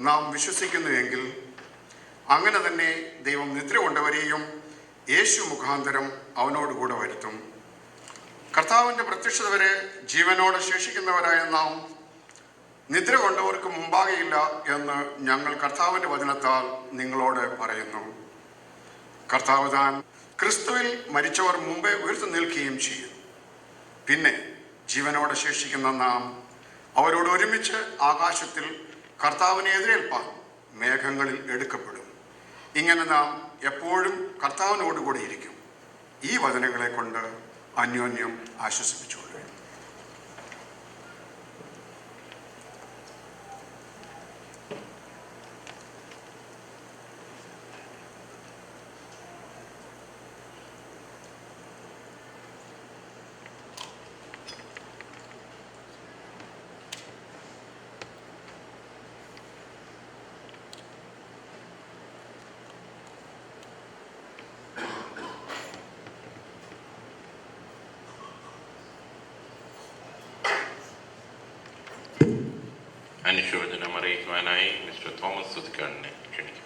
നാം വിശ്വസിക്കുന്നുവെങ്കിൽ അങ്ങനെ തന്നെ ദൈവം നിദ്ര കൊണ്ടവരെയും യേശു മുഖാന്തരം അവനോടുകൂടെ വരുത്തും. കർത്താവിൻ്റെ പ്രത്യക്ഷത വരെ ജീവനോടെ ശേഷിക്കുന്നവരായ നാം നിദ്ര കൊണ്ടവർക്ക് മുമ്പാകെയില്ല എന്ന് ഞങ്ങൾ കർത്താവിൻ്റെ വചനത്താൽ നിങ്ങളോട് പറയുന്നു. കർത്താവ് താൻ ക്രിസ്തുവിൽ മരിച്ചവർ മുമ്പേ ഉയർത്തു നിൽക്കുകയും ചെയ്യും. പിന്നെ ജീവനോടെ ശേഷിക്കുന്ന നാം അവരോട് ഒരുമിച്ച് ആകാശത്തിൽ കർത്താവിനെ എതിരേൽപ്പാൻ മേഘങ്ങളിൽ എടുക്കപ്പെടും. ഇങ്ങനെ നാം എപ്പോഴും കർത്താവിനോടുകൂടി ഇരിക്കും. ഈ വചനങ്ങളെ കൊണ്ട് അന്യോന്യം ആശ്വസിപ്പിച്ചുകൊള്ളുക. അനുശോചനം അറിയിക്കുവാനായി മിസ്റ്റർ തോമസ് സുധിക്കാടിനെ ക്ഷണിക്കും.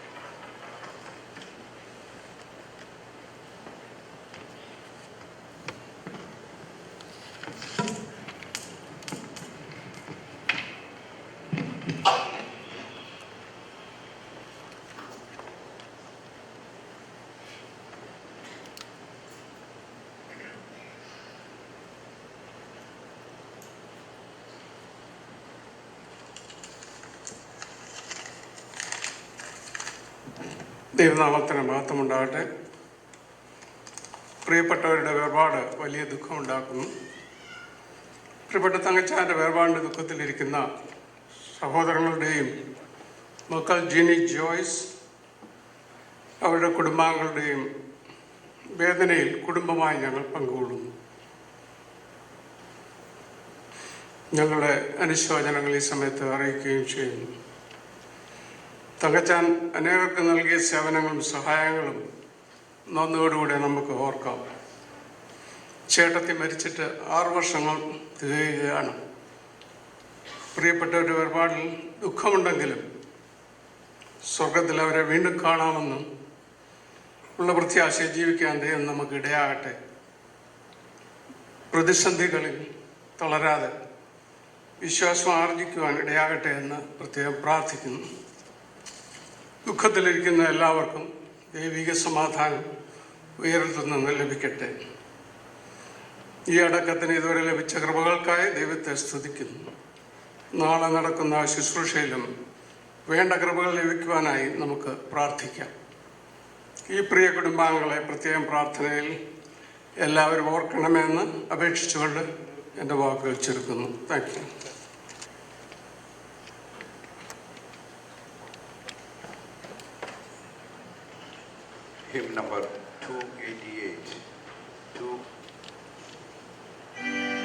ദൈവനാമത്തിന് മഹത്വമുണ്ടാകട്ടെ. പ്രിയപ്പെട്ടവരുടെ വേർപാട് വലിയ ദുഃഖമുണ്ടാക്കുന്നു. പ്രിയപ്പെട്ട തങ്കച്ചാൻ്റെ വേർപാടിൻ്റെ ദുഃഖത്തിലിരിക്കുന്ന സഹോദരങ്ങളുടെയും മക്കൾ ജിനി ജോയ്സ് അവരുടെ കുടുംബാംഗങ്ങളുടെയും വേദനയിൽ കുടുംബമായി ഞങ്ങൾ പങ്കുകൊള്ളുന്നു. ഞങ്ങളുടെ അനുശോചനങ്ങൾ ഈ സമയത്ത് അറിയിക്കുകയും ചെയ്യുന്നു. തങ്കച്ചാൻ അനേകർക്ക് നൽകിയ സേവനങ്ങളും സഹായങ്ങളും നന്ദിയോടുകൂടെ നമുക്ക് ഓർക്കാം. ചേട്ടത്തി മരിച്ചിട്ട് 6 വർഷങ്ങൾ തികയുകയാണ്. പ്രിയപ്പെട്ടവരുടെ വേർപാടിൽ ദുഃഖമുണ്ടെങ്കിലും സ്വർഗത്തിൽ അവരെ വീണ്ടും കാണാമെന്നും ഉള്ള പ്രത്യാശയെ ജീവിക്കാൻ ദൈവം നമുക്ക് ഇടയാകട്ടെ. പ്രതിസന്ധികളിൽ തളരാതെ വിശ്വാസം ആർജിക്കുവാൻ ഇടയാകട്ടെ എന്ന് പ്രത്യേകം പ്രാർത്ഥിക്കുന്നു. ദുഃഖത്തിലിരിക്കുന്ന എല്ലാവർക്കും ദൈവിക സമാധാനം ഉയരത്തിൽ നിന്ന് ലഭിക്കട്ടെ. ഈ അടക്കത്തിന് ഇതുവരെ ലഭിച്ച കൃപകൾക്കായി ദൈവത്തെ സ്തുതിക്കുന്നു. നാളെ നടക്കുന്ന ശുശ്രൂഷയിലും വേണ്ട കൃപകൾ ലഭിക്കുവാനായി നമുക്ക് പ്രാർത്ഥിക്കാം. ഈ പ്രിയ കുടുംബാംഗങ്ങളെ പ്രത്യേകം പ്രാർത്ഥനയിൽ എല്ലാവരും ഓർക്കണമെന്ന് അപേക്ഷിച്ചുകൊണ്ട് എൻ്റെ വാക്കുകൾ ചുരുക്കുന്നു. Thank you. Hymn number 288. 2. Amen.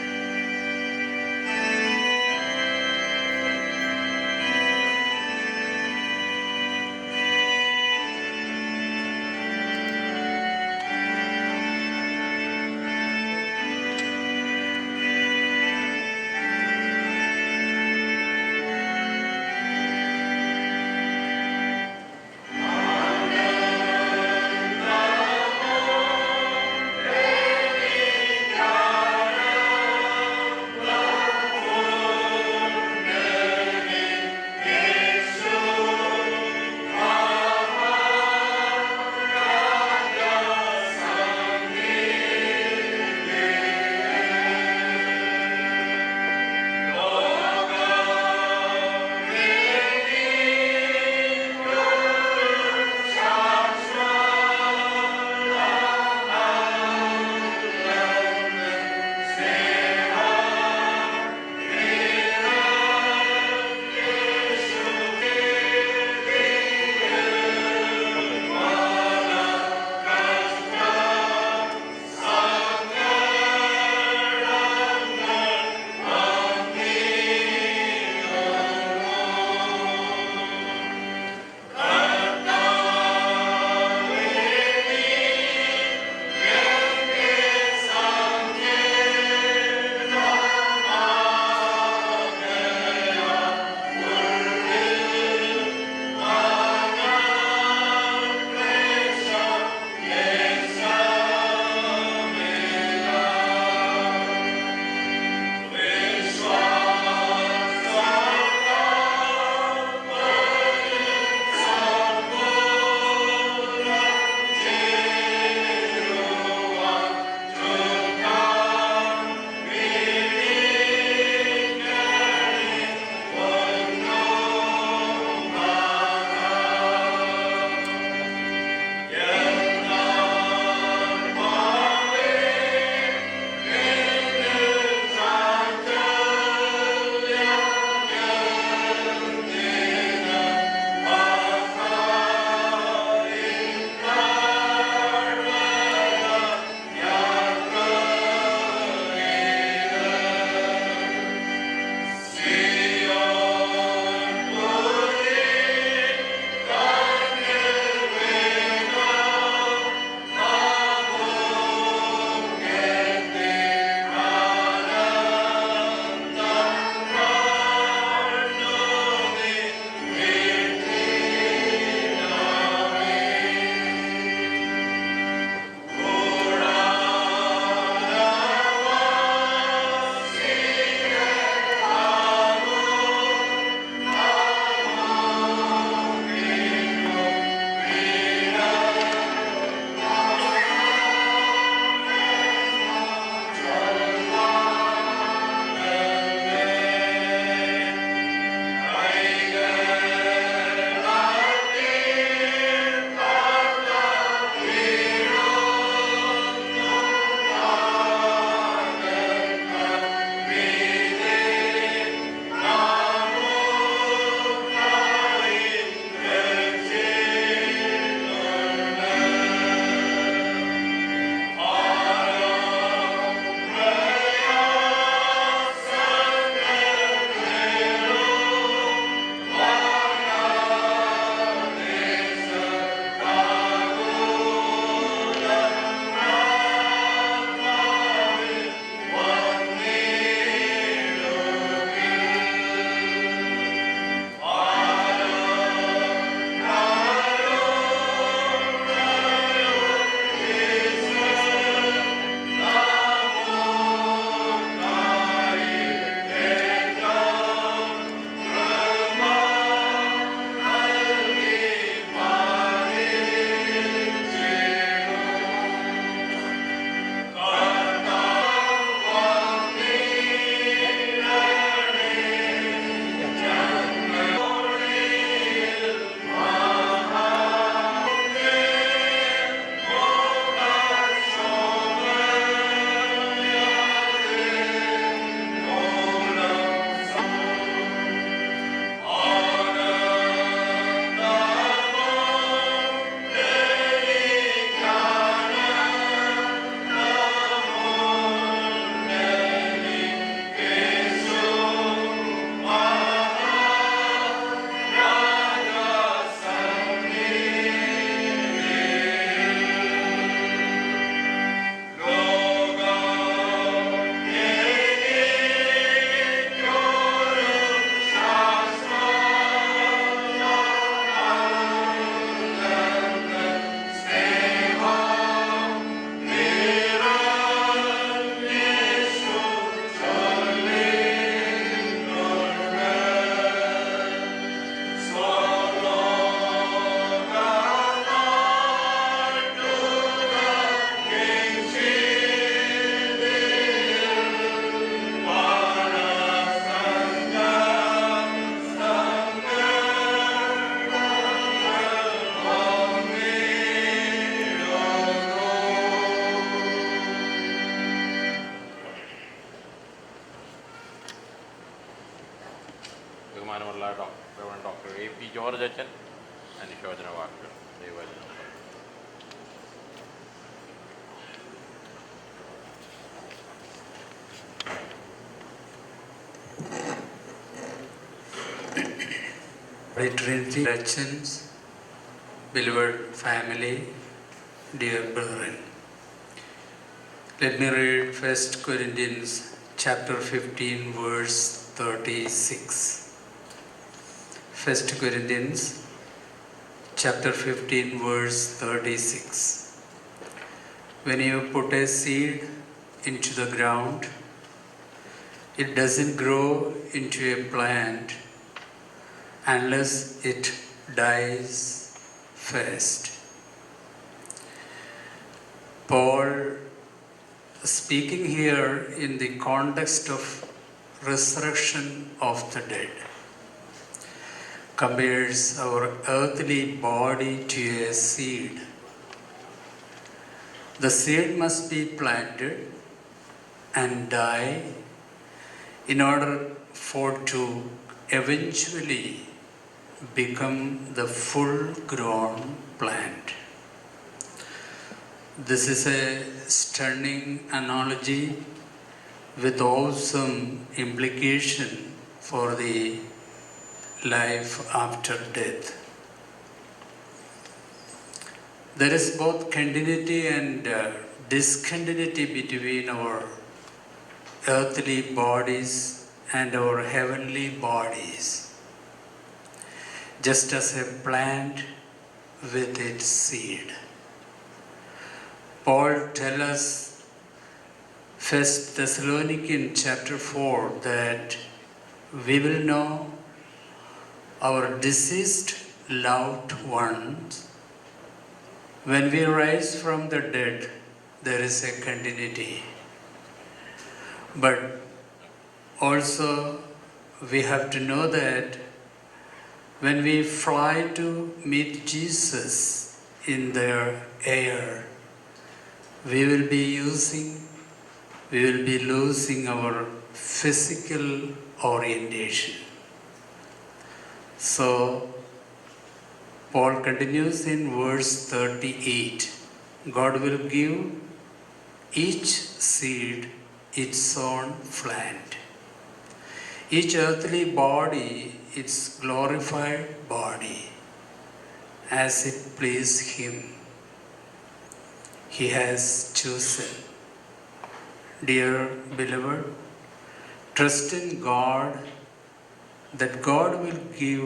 ബഹുമാനമുള്ള ഡോക്ടർ AP ജോർജ് അച്ഛൻ അനുശോചന വാക്കുകൾ ദയവായി. Trinity, Legends, beloved family, dear brethren. Let me read 1 Corinthians chapter 15 verse 36. 1 Corinthians chapter 15 verse 36. When you put a seed into the ground, it doesn't grow into a plant unless it dies first. Paul, speaking here in the context of resurrection of the dead, compares our earthly body to a seed. The seed must be planted and die in order for to eventually become the full-grown plant. This is a stunning analogy with awesome implication for the life after death. There is both continuity and discontinuity between our earthly bodies and our heavenly bodies. Just as a plant with its seed. Paul tells us, 1 Thessalonians chapter 4, that we will know our deceased loved ones. When we rise from the dead, there is a continuity. But also we have to know that when we fly to meet Jesus in the air, we will be losing our physical orientation. So, Paul continues in verse 38. God will give each seed its own plant. Each earthly body its glorified body, as it pleased him. He has chosen. Dear beloved, trust in God that God will give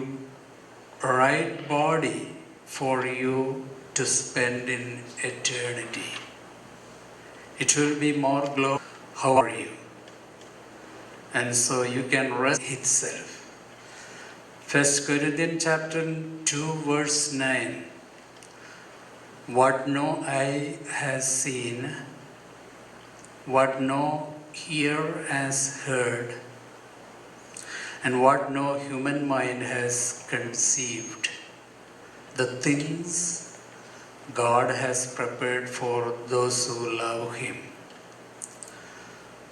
a right body for you to spend in eternity. It will be more glorious. How are you? And so you can rest itself. 1 Corinthians chapter 2 verse 9. What no eye has seen, what no ear has heard, and what no human mind has conceived, the things God has prepared for those who love Him.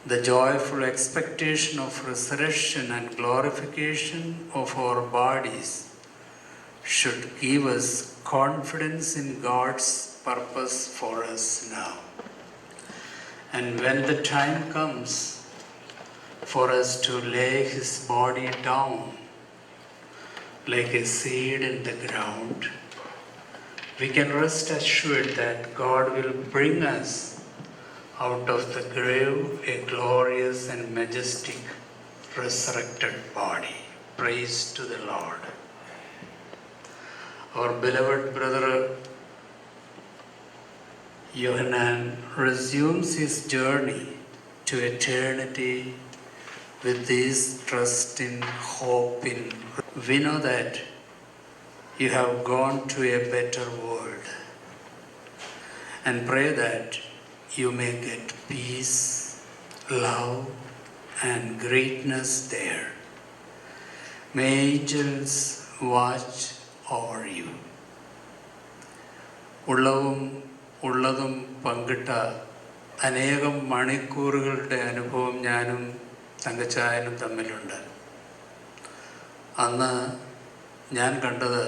The joyful expectation of resurrection and glorification of our bodies should give us confidence in God's purpose for us now. And when the time comes for us to lay His body down like a seed in the ground, we can rest assured that God will bring us out of the grave a glorious and majestic resurrected body. Praise to the Lord. Our beloved brother Yohanan resumes his journey to eternity with this trust in hope in. We know that you have gone to a better world, and pray that you may get peace, love, and greatness there. May angels watch over you. ഉള്ളതും പങ്കിട്ട അനേകം മണിക്കൂറുകളുടെ അനുഭവം ഞാനും തങ്കച്ചായനും തമ്മിലുണ്ട്. അന്ന് ഞാൻ കണ്ടത്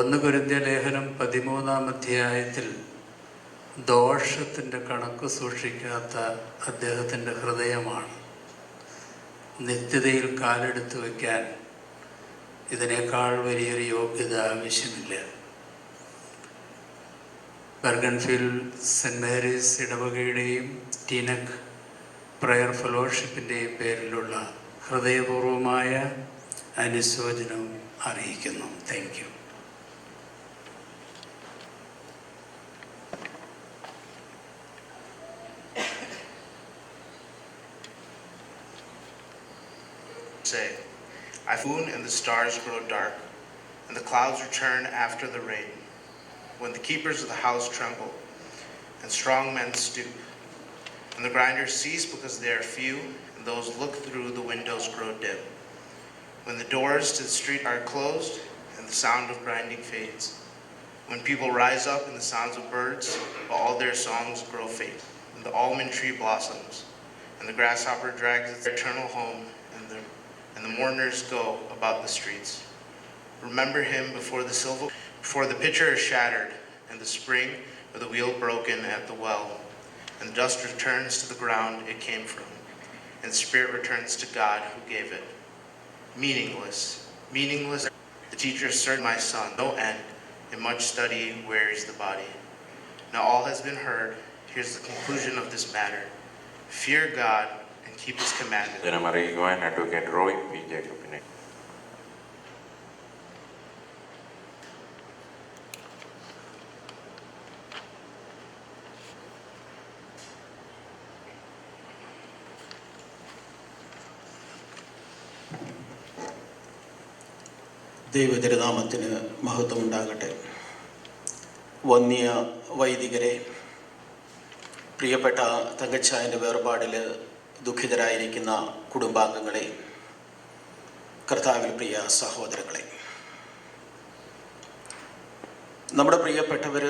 1 കൊരിന്ത്യർ ലേഖനം 13-ാം അധ്യായത്തിൽ ദോഷത്തിൻ്റെ കണക്ക് സൂക്ഷിക്കാത്ത അദ്ദേഹത്തിൻ്റെ ഹൃദയമാണ്. നിത്യതയിൽ കാലെടുത്ത് വയ്ക്കാൻ ഇതിനേക്കാൾ വലിയൊരു യോഗ്യത ആവശ്യമില്ല. ബർഗൺഫീൽഡ് സെൻറ്റ് മേരീസ് ഇടവകയുടെയും ടീനക് പ്രയർ ഫെലോഷിപ്പിൻ്റെയും പേരിലുള്ള ഹൃദയപൂർവമായ അനുശോചനം അറിയിക്കുന്നു. Thank you. Say, I moon and the stars grow dark, and the clouds return after the rain, when the keepers of the house tremble, and strong men stoop, and the grinders cease because they are few, and those look through the windows grow dim, when the doors to the street are closed, and the sound of grinding fades, when people rise up in the sounds of birds, but all their songs grow faint, and the almond tree blossoms, and the grasshopper drags its eternal home, and the mourners go about the streets. Remember him before the pitcher is shattered, and the spring or the wheel broken at the well, and dust returns to the ground it came from, and spirit returns to God who gave it. Meaningless. The teacher said, my son, no end, in much study wearies the body. Now all has been heard. Here's the conclusion of this matter. Fear God and keep his commandments. ജനമറിയിക്കുവാൻ advocate Roy P ജേക്കബിനെ. ദൈവതിരുനാമത്തിന് മഹത്വമുണ്ടാകട്ടെ. വന്യ വൈദികരെ, പ്രിയപ്പെട്ട തങ്കച്ചായൻ്റെ വേർപാടിൽ ദുഃഖിതരായിരിക്കുന്ന കുടുംബാംഗങ്ങളെ, കർത്താവിൽ പ്രിയ സഹോദരങ്ങളെ, നമ്മുടെ പ്രിയപ്പെട്ടവർ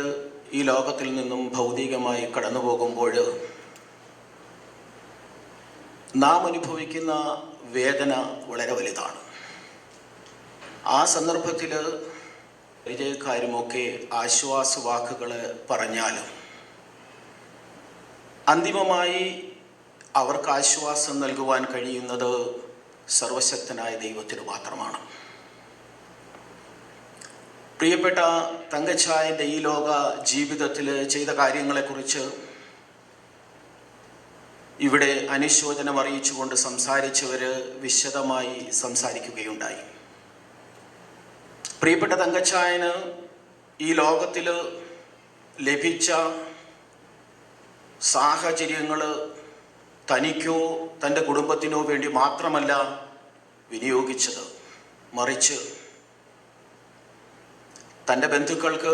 ഈ ലോകത്തിൽ നിന്നും ഭൗതികമായി കടന്നു പോകുമ്പോൾ നാം അനുഭവിക്കുന്ന വേദന വളരെ വലുതാണ്. ആ സന്ദർഭത്തിൽ പരിചയക്കാരുമൊക്കെ ആശ്വാസവാക്കുകൾ പറഞ്ഞാലും അന്തിമമായി അവർക്ക് ആശ്വാസം നൽകുവാൻ കഴിയുന്നത് സർവശക്തനായ ദൈവത്തിന് മാത്രമാണ്. പ്രിയപ്പെട്ട തങ്കച്ചായൻ്റെ ഈ ലോക ജീവിതത്തിൽ ചെയ്ത കാര്യങ്ങളെക്കുറിച്ച് ഇവിടെ അനുശോചനം അറിയിച്ചുകൊണ്ട് സംസാരിച്ചവർ വിശദമായി സംസാരിക്കുകയുണ്ടായി. പ്രിയപ്പെട്ട തങ്കച്ചായന് ഈ ലോകത്തിൽ ലഭിച്ച സാഹചര്യങ്ങൾ തനിക്കോ തൻ്റെ കുടുംബത്തിനോ വേണ്ടി മാത്രമല്ല വിനിയോഗിച്ചത്, മറിച്ച് തൻ്റെ ബന്ധുക്കൾക്ക്,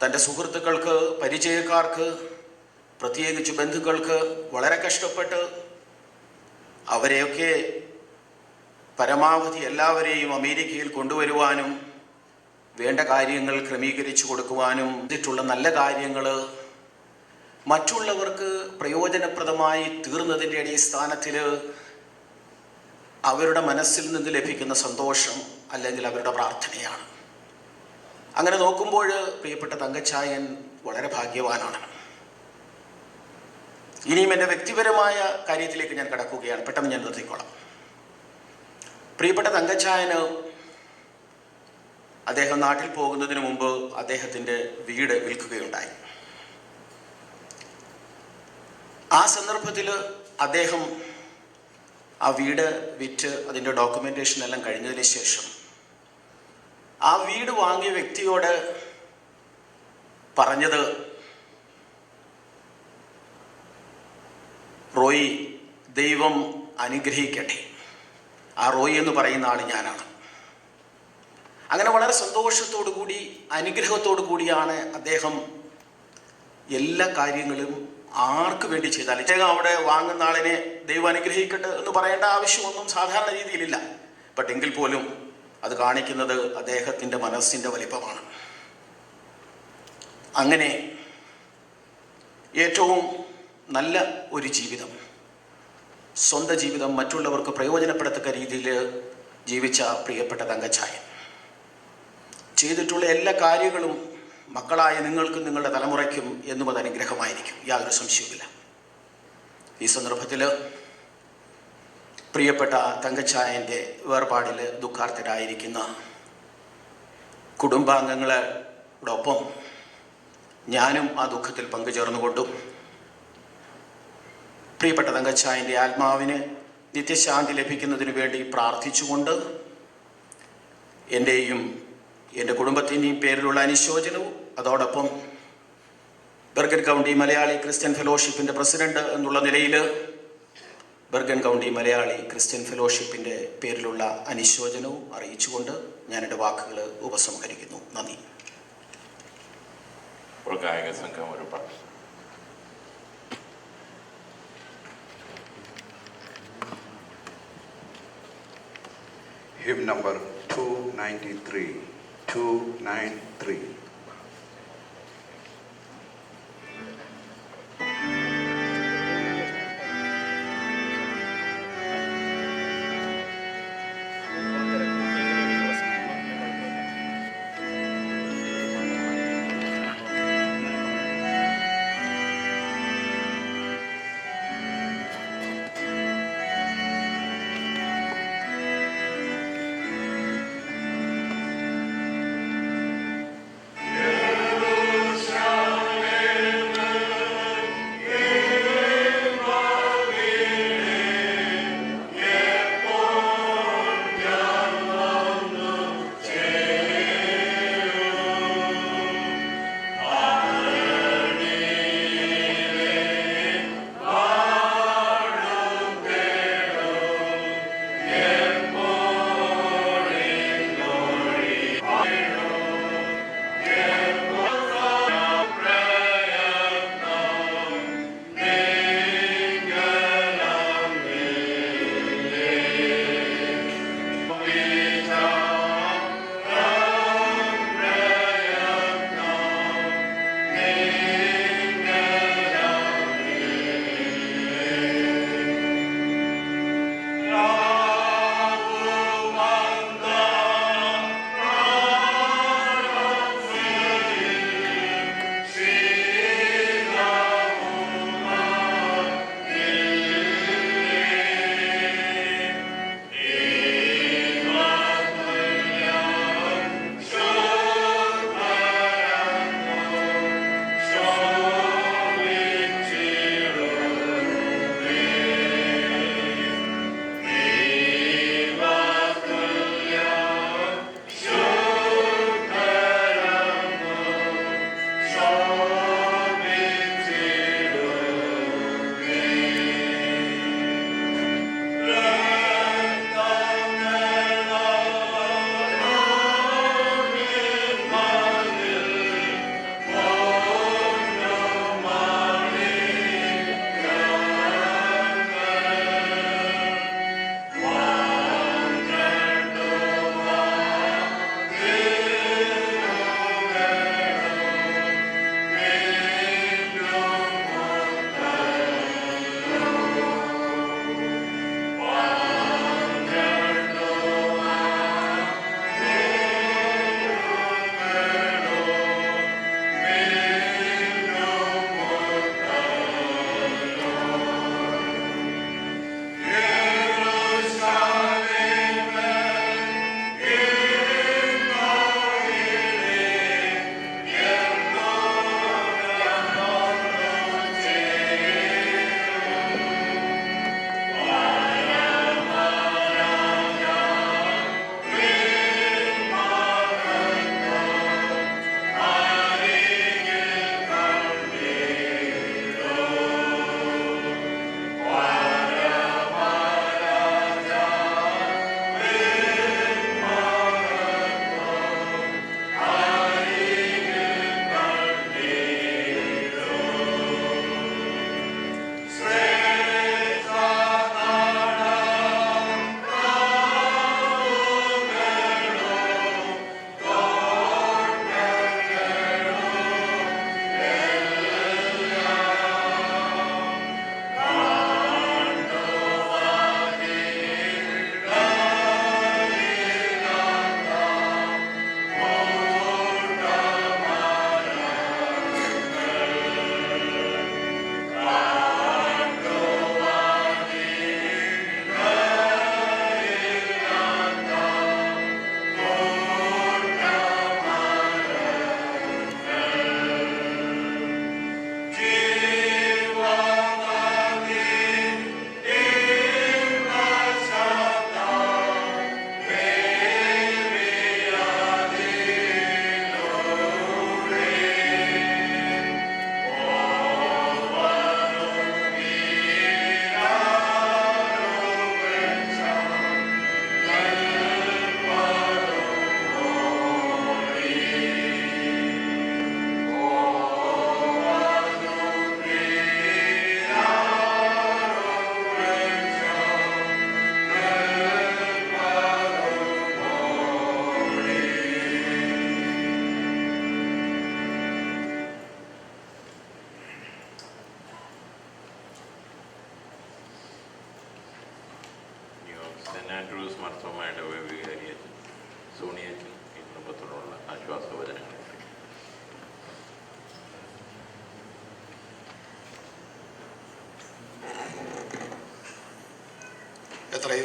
തൻ്റെ സുഹൃത്തുക്കൾക്ക്, പരിചയക്കാർക്ക്, പ്രത്യേകിച്ച് ബന്ധുക്കൾക്ക് വളരെ കഷ്ടപ്പെട്ട് അവരെയൊക്കെ പരമാവധി എല്ലാവരെയും അമേരിക്കയിൽ കൊണ്ടുവരുവാനും വേണ്ട കാര്യങ്ങൾ ക്രമീകരിച്ചു കൊടുക്കുവാനും ഇതിട്ടുള്ള നല്ല കാര്യങ്ങൾ മറ്റുള്ളവർക്ക് പ്രയോജനപ്രദമായി തീർന്നതിൻ്റെ അടിസ്ഥാനത്തിൽ അവരുടെ മനസ്സിൽ നിന്ന് ലഭിക്കുന്ന സന്തോഷം അല്ലെങ്കിൽ അവരുടെ പ്രാർത്ഥനയാണ്. അങ്ങനെ നോക്കുമ്പോൾ പ്രിയപ്പെട്ട തങ്കച്ചായൻ വളരെ ഭാഗ്യവാനാണ്. ഇനിയും എൻ്റെ വ്യക്തിപരമായ കാര്യത്തിലേക്ക് ഞാൻ കടക്കുകയാണ്. പെട്ടെന്ന് ഞാൻ നിർത്തിക്കോളാം. പ്രിയപ്പെട്ട തങ്കച്ചായന് അദ്ദേഹം നാട്ടിൽ പോകുന്നതിന് മുമ്പ് അദ്ദേഹത്തിൻ്റെ വീട് വിൽക്കുകയുണ്ടായി. ആ സന്ദർഭത്തിൽ അദ്ദേഹം ആ വീട് വിറ്റ് അതിൻ്റെ ഡോക്യുമെൻറ്റേഷൻ എല്ലാം കഴിഞ്ഞതിന് ശേഷം ആ വീട് വാങ്ങിയ വ്യക്തിയോട് പറഞ്ഞത്, റോയി, ദൈവം അനുഗ്രഹിക്കട്ടെ. ആ റോയി എന്ന് പറയുന്ന ആൾ ഞാനാണ്. അങ്ങനെ വളരെ സന്തോഷത്തോടു കൂടി അനുഗ്രഹത്തോടു കൂടിയാണ് അദ്ദേഹം എല്ലാ കാര്യങ്ങളും ആർക്ക് വേണ്ടി ചെയ്താലും അദ്ദേഹം അവിടെ വാങ്ങുന്ന ആളിനെ ദൈവം അനുഗ്രഹിക്കട്ടെ എന്ന് പറയേണ്ട ആവശ്യമൊന്നും സാധാരണ രീതിയിലില്ല. ബട്ട് എങ്കിൽ പോലും അത് കാണിക്കുന്നത് അദ്ദേഹത്തിൻ്റെ മനസ്സിൻ്റെ വലിപ്പമാണ്. അങ്ങനെ ഏറ്റവും നല്ല ഒരു ജീവിതം സ്വന്തം ജീവിതം മറ്റുള്ളവർക്ക് പ്രയോജനപ്പെടത്തക്ക രീതിയിൽ ജീവിച്ച പ്രിയപ്പെട്ട തങ്കച്ചായൻ ചെയ്തിട്ടുള്ള എല്ലാ കാര്യങ്ങളും മക്കളായ നിങ്ങൾക്കും നിങ്ങളുടെ തലമുറയ്ക്കും എന്നും അത് അനുഗ്രഹമായിരിക്കും, യാതൊരു സംശയവുമില്ല. ഈ സന്ദർഭത്തിൽ പ്രിയപ്പെട്ട തങ്കച്ചായൻ്റെ വേർപാടിൽ ദുഃഖാർത്തരായിരിക്കുന്ന കുടുംബാംഗങ്ങളോടൊപ്പം ഞാനും ആ ദുഃഖത്തിൽ പങ്കുചേർന്നുകൊണ്ടും പ്രിയപ്പെട്ട തങ്കച്ചായൻ്റെ ആത്മാവിന് നിത്യശാന്തി ലഭിക്കുന്നതിന് വേണ്ടി പ്രാർത്ഥിച്ചുകൊണ്ട് എൻ്റെയും എൻ്റെ കുടുംബത്തിൻ്റെയും പേരിലുള്ള അനുശോചനവും അതോടൊപ്പം ബെർഗൻ കൗണ്ടി മലയാളി ക്രിസ്ത്യൻ ഫെലോഷിപ്പിൻ്റെ പ്രസിഡന്റ് എന്നുള്ള നിലയിൽ ബെർഗൻ കൗണ്ടി മലയാളി ക്രിസ്ത്യൻ ഫെലോഷിപ്പിൻ്റെ പേരിലുള്ള അനുശോചനവും അറിയിച്ചുകൊണ്ട് ഞാൻ എൻ്റെ വാക്കുകൾ ഉപസംഹരിക്കുന്നു. നന്ദി. ഗായക സംഘം ഒരു പാട്ട്. Hymn number 293. 293.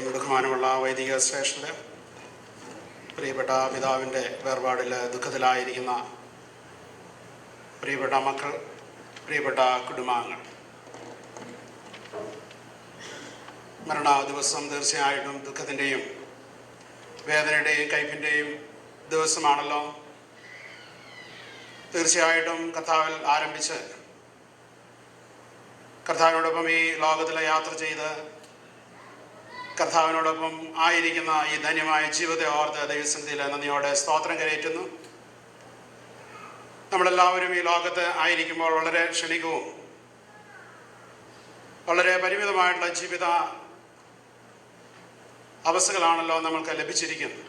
ബഹുമാനമുള്ള വൈദിക ശ്രേഷ്ഠരെ, പ്രിയപ്പെട്ട പിതാവിൻ്റെ വേർപാടിൽ ദുഃഖത്തിലായിരിക്കുന്ന പ്രിയപ്പെട്ട മക്കൾ, പ്രിയപ്പെട്ട കുടുംബാംഗങ്ങൾ, മരണ ദിവസം തീർച്ചയായിട്ടും ദുഃഖത്തിൻ്റെയും വേദനയുടെയും കയ്പിൻ്റെയും ദിവസമാണല്ലോ. തീർച്ചയായിട്ടും കർത്താവിൽ ആരംഭിച്ച് കർത്താവിനോടൊപ്പം ഈ ലോകത്തിൽ യാത്ര ചെയ്ത് കർത്താവിനോടൊപ്പം ആയിരിക്കുന്ന ഈ ധന്യമായ ജീവിതത്തെ ഓർത്ത് ദൈവസന്നിധിയിൽ നന്ദിയോടെ സ്തോത്രം കരയറ്റുന്നു. നമ്മളെല്ലാവരും ഈ ലോകത്ത് ആയിരിക്കുമ്പോൾ വളരെ ക്ഷണികവും വളരെ പരിമിതമായിട്ടുള്ള ജീവിത അവസ്ഥകളാണല്ലോ നമ്മൾക്ക് ലഭിച്ചിരിക്കുന്നത്.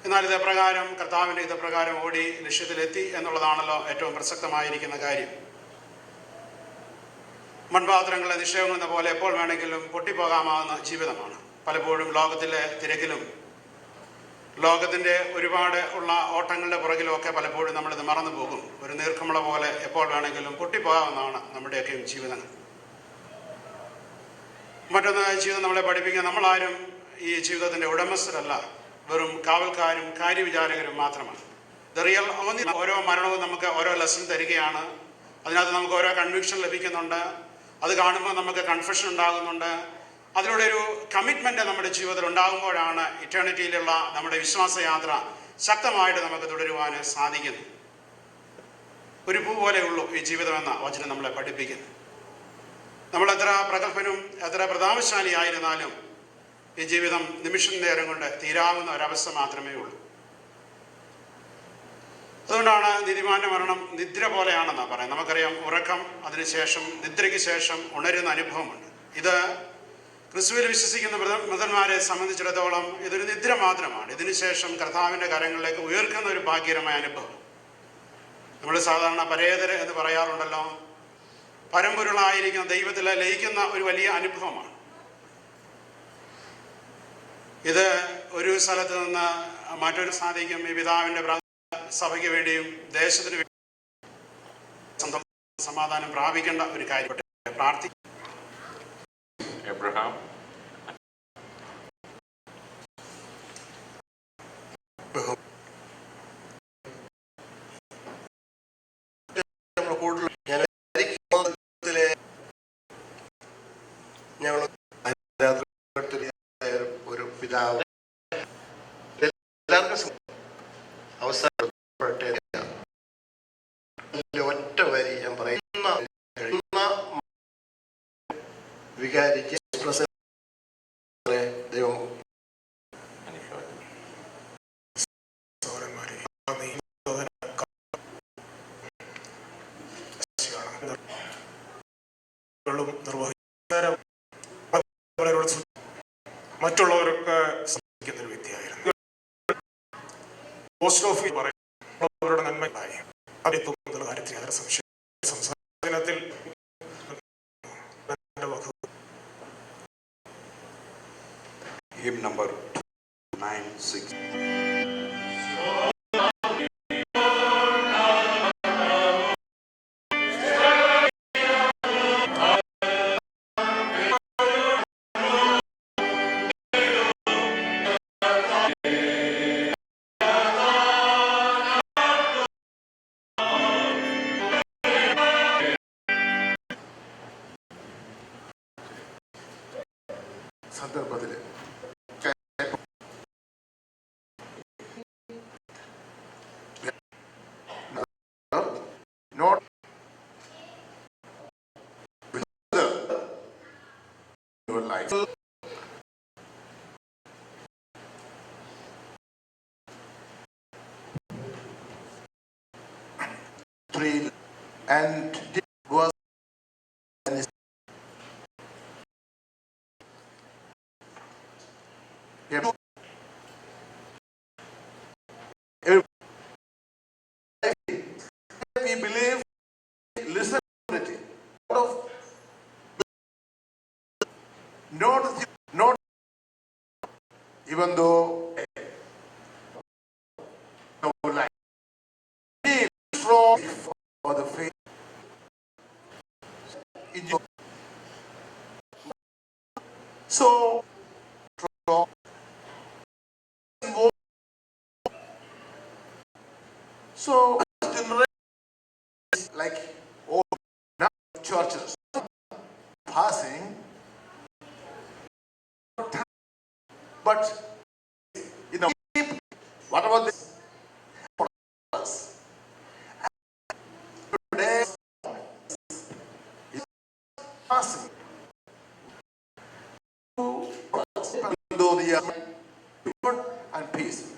എന്നാൽ ഇതേപ്രകാരം കർത്താവിൻ്റെ ഇതേപ്രകാരം ഓടി ലക്ഷ്യത്തിലെത്തി എന്നുള്ളതാണല്ലോ ഏറ്റവും പ്രസക്തമായിരിക്കുന്ന കാര്യം. മൺപാത്രങ്ങളെ നിക്ഷേപമെന്ന പോലെ എപ്പോൾ വേണമെങ്കിലും പൊട്ടിപ്പോകാമാവുന്ന ജീവിതമാണ്. പലപ്പോഴും ലോകത്തിലെ തിരക്കിലും ലോകത്തിൻ്റെ ഒരുപാട് ഉള്ള ഓട്ടങ്ങളുടെ പുറകിലുമൊക്കെ പലപ്പോഴും നമ്മളിത് മറന്നു പോകും. ഒരു നീർക്കുമുള പോലെ എപ്പോൾ വേണമെങ്കിലും പൊട്ടിപ്പോകാവുന്നതാണ് നമ്മുടെയൊക്കെയും ജീവിതങ്ങൾ. മറ്റൊന്ന്, ജീവിതം നമ്മളെ പഠിപ്പിക്കുക, നമ്മളാരും ഈ ജീവിതത്തിൻ്റെ ഉടമസ്ഥരല്ല, വെറും കാവൽക്കാരും കാര്യവിചാരകരും മാത്രമാണ്. ഓരോ മരണവും നമുക്ക് ഓരോ ലെസൺ തരികയാണ്. അതിനകത്ത് നമുക്ക് ഓരോ കൺവിക്ഷൻ ലഭിക്കുന്നുണ്ട്. അത് കാണുമ്പോൾ നമുക്ക് കൺഫെഷൻ ഉണ്ടാകുന്നുണ്ട്. അതിലൂടെ ഒരു കമ്മിറ്റ്മെൻറ്റ് നമ്മുടെ ജീവിതത്തിൽ ഉണ്ടാകുമ്പോഴാണ് ഇറ്റേണിറ്റിയിലുള്ള നമ്മുടെ വിശ്വാസയാത്ര ശക്തമായിട്ട് നമുക്ക് തുടരുവാൻ സാധിക്കുന്നു. ഒരു പൂ പോലെയുള്ളൂ ഈ ജീവിതമെന്ന വചനം നമ്മളെ പഠിപ്പിക്കുന്നു. നമ്മൾ എത്ര പ്രഗത്ഭനും എത്ര പ്രതാപശാലിയായിരുന്നാലും ഈ ജീവിതം നിമിഷം നേരം കൊണ്ട് തീരാവുന്ന ഒരവസ്ഥ മാത്രമേ ഉള്ളൂ. അതുകൊണ്ടാണ് നീതിമാന്റെ മരണം നിദ്ര പോലെയാണെന്നാണ് പറയാം. നമുക്കറിയാം, ഉറക്കം, അതിനുശേഷം നിദ്രയ്ക്ക് ശേഷം ഉണരുന്ന അനുഭവമുണ്ട്. ഇത് ക്രിസ്തുവിൽ വിശ്വസിക്കുന്ന മൃതന്മാരെ സംബന്ധിച്ചിടത്തോളം ഇതൊരു നിദ്ര മാത്രമാണ്. ഇതിനുശേഷം കർത്താവിൻ്റെ കരങ്ങളിലേക്ക് ഉയർക്കുന്ന ഒരു ഭാഗ്യകരമായ അനുഭവം. നമ്മൾ സാധാരണ പരേതര് എന്ന് പറയാറുണ്ടല്ലോ. പരമ്പൊരുളായിരിക്കുന്ന ദൈവത്തിൽ ലയിക്കുന്ന ഒരു വലിയ അനുഭവമാണ് ഇത്. ഒരു സ്ഥലത്ത് നിന്ന് മറ്റൊരു സാധിക്കും ഈ പിതാവിൻ്റെ സഭയ്ക്ക് വേണ്ടിയും ദേശത്തിന് വേണ്ടിയും സമാധാനം പ്രാപിക്കേണ്ട ഒരു കാര്യം. പ്രാർത്ഥി എബ്രഹാം ഒരു പിതാവ് എല്ലാവർക്കും അവസ്ഥപ്പെട്ട ഒറ്റ വരി ഞാൻ പറയുന്ന വികാരിക്ക് ദൈവം മറ്റുള്ളവരൊക്കെ ശ്രദ്ധിക്കുന്ന ഒരു വ്യക്തിയായിരുന്നു. പോസ്റ്റ് ഓഫീസ് പറയുന്നവരുടെ നന്മയായി അറിയത്തുന്ന കാര്യത്തിൽ യാതൊരു സംസാരത്തിൽ Hymn number 96. സന്ദർഭത്തിൽ not your life. And was we believe, listen to it. Not even though no life. Be strong for the faith. So So generation is like all churches passing, but you know, whatever this today is passing to the good and peace.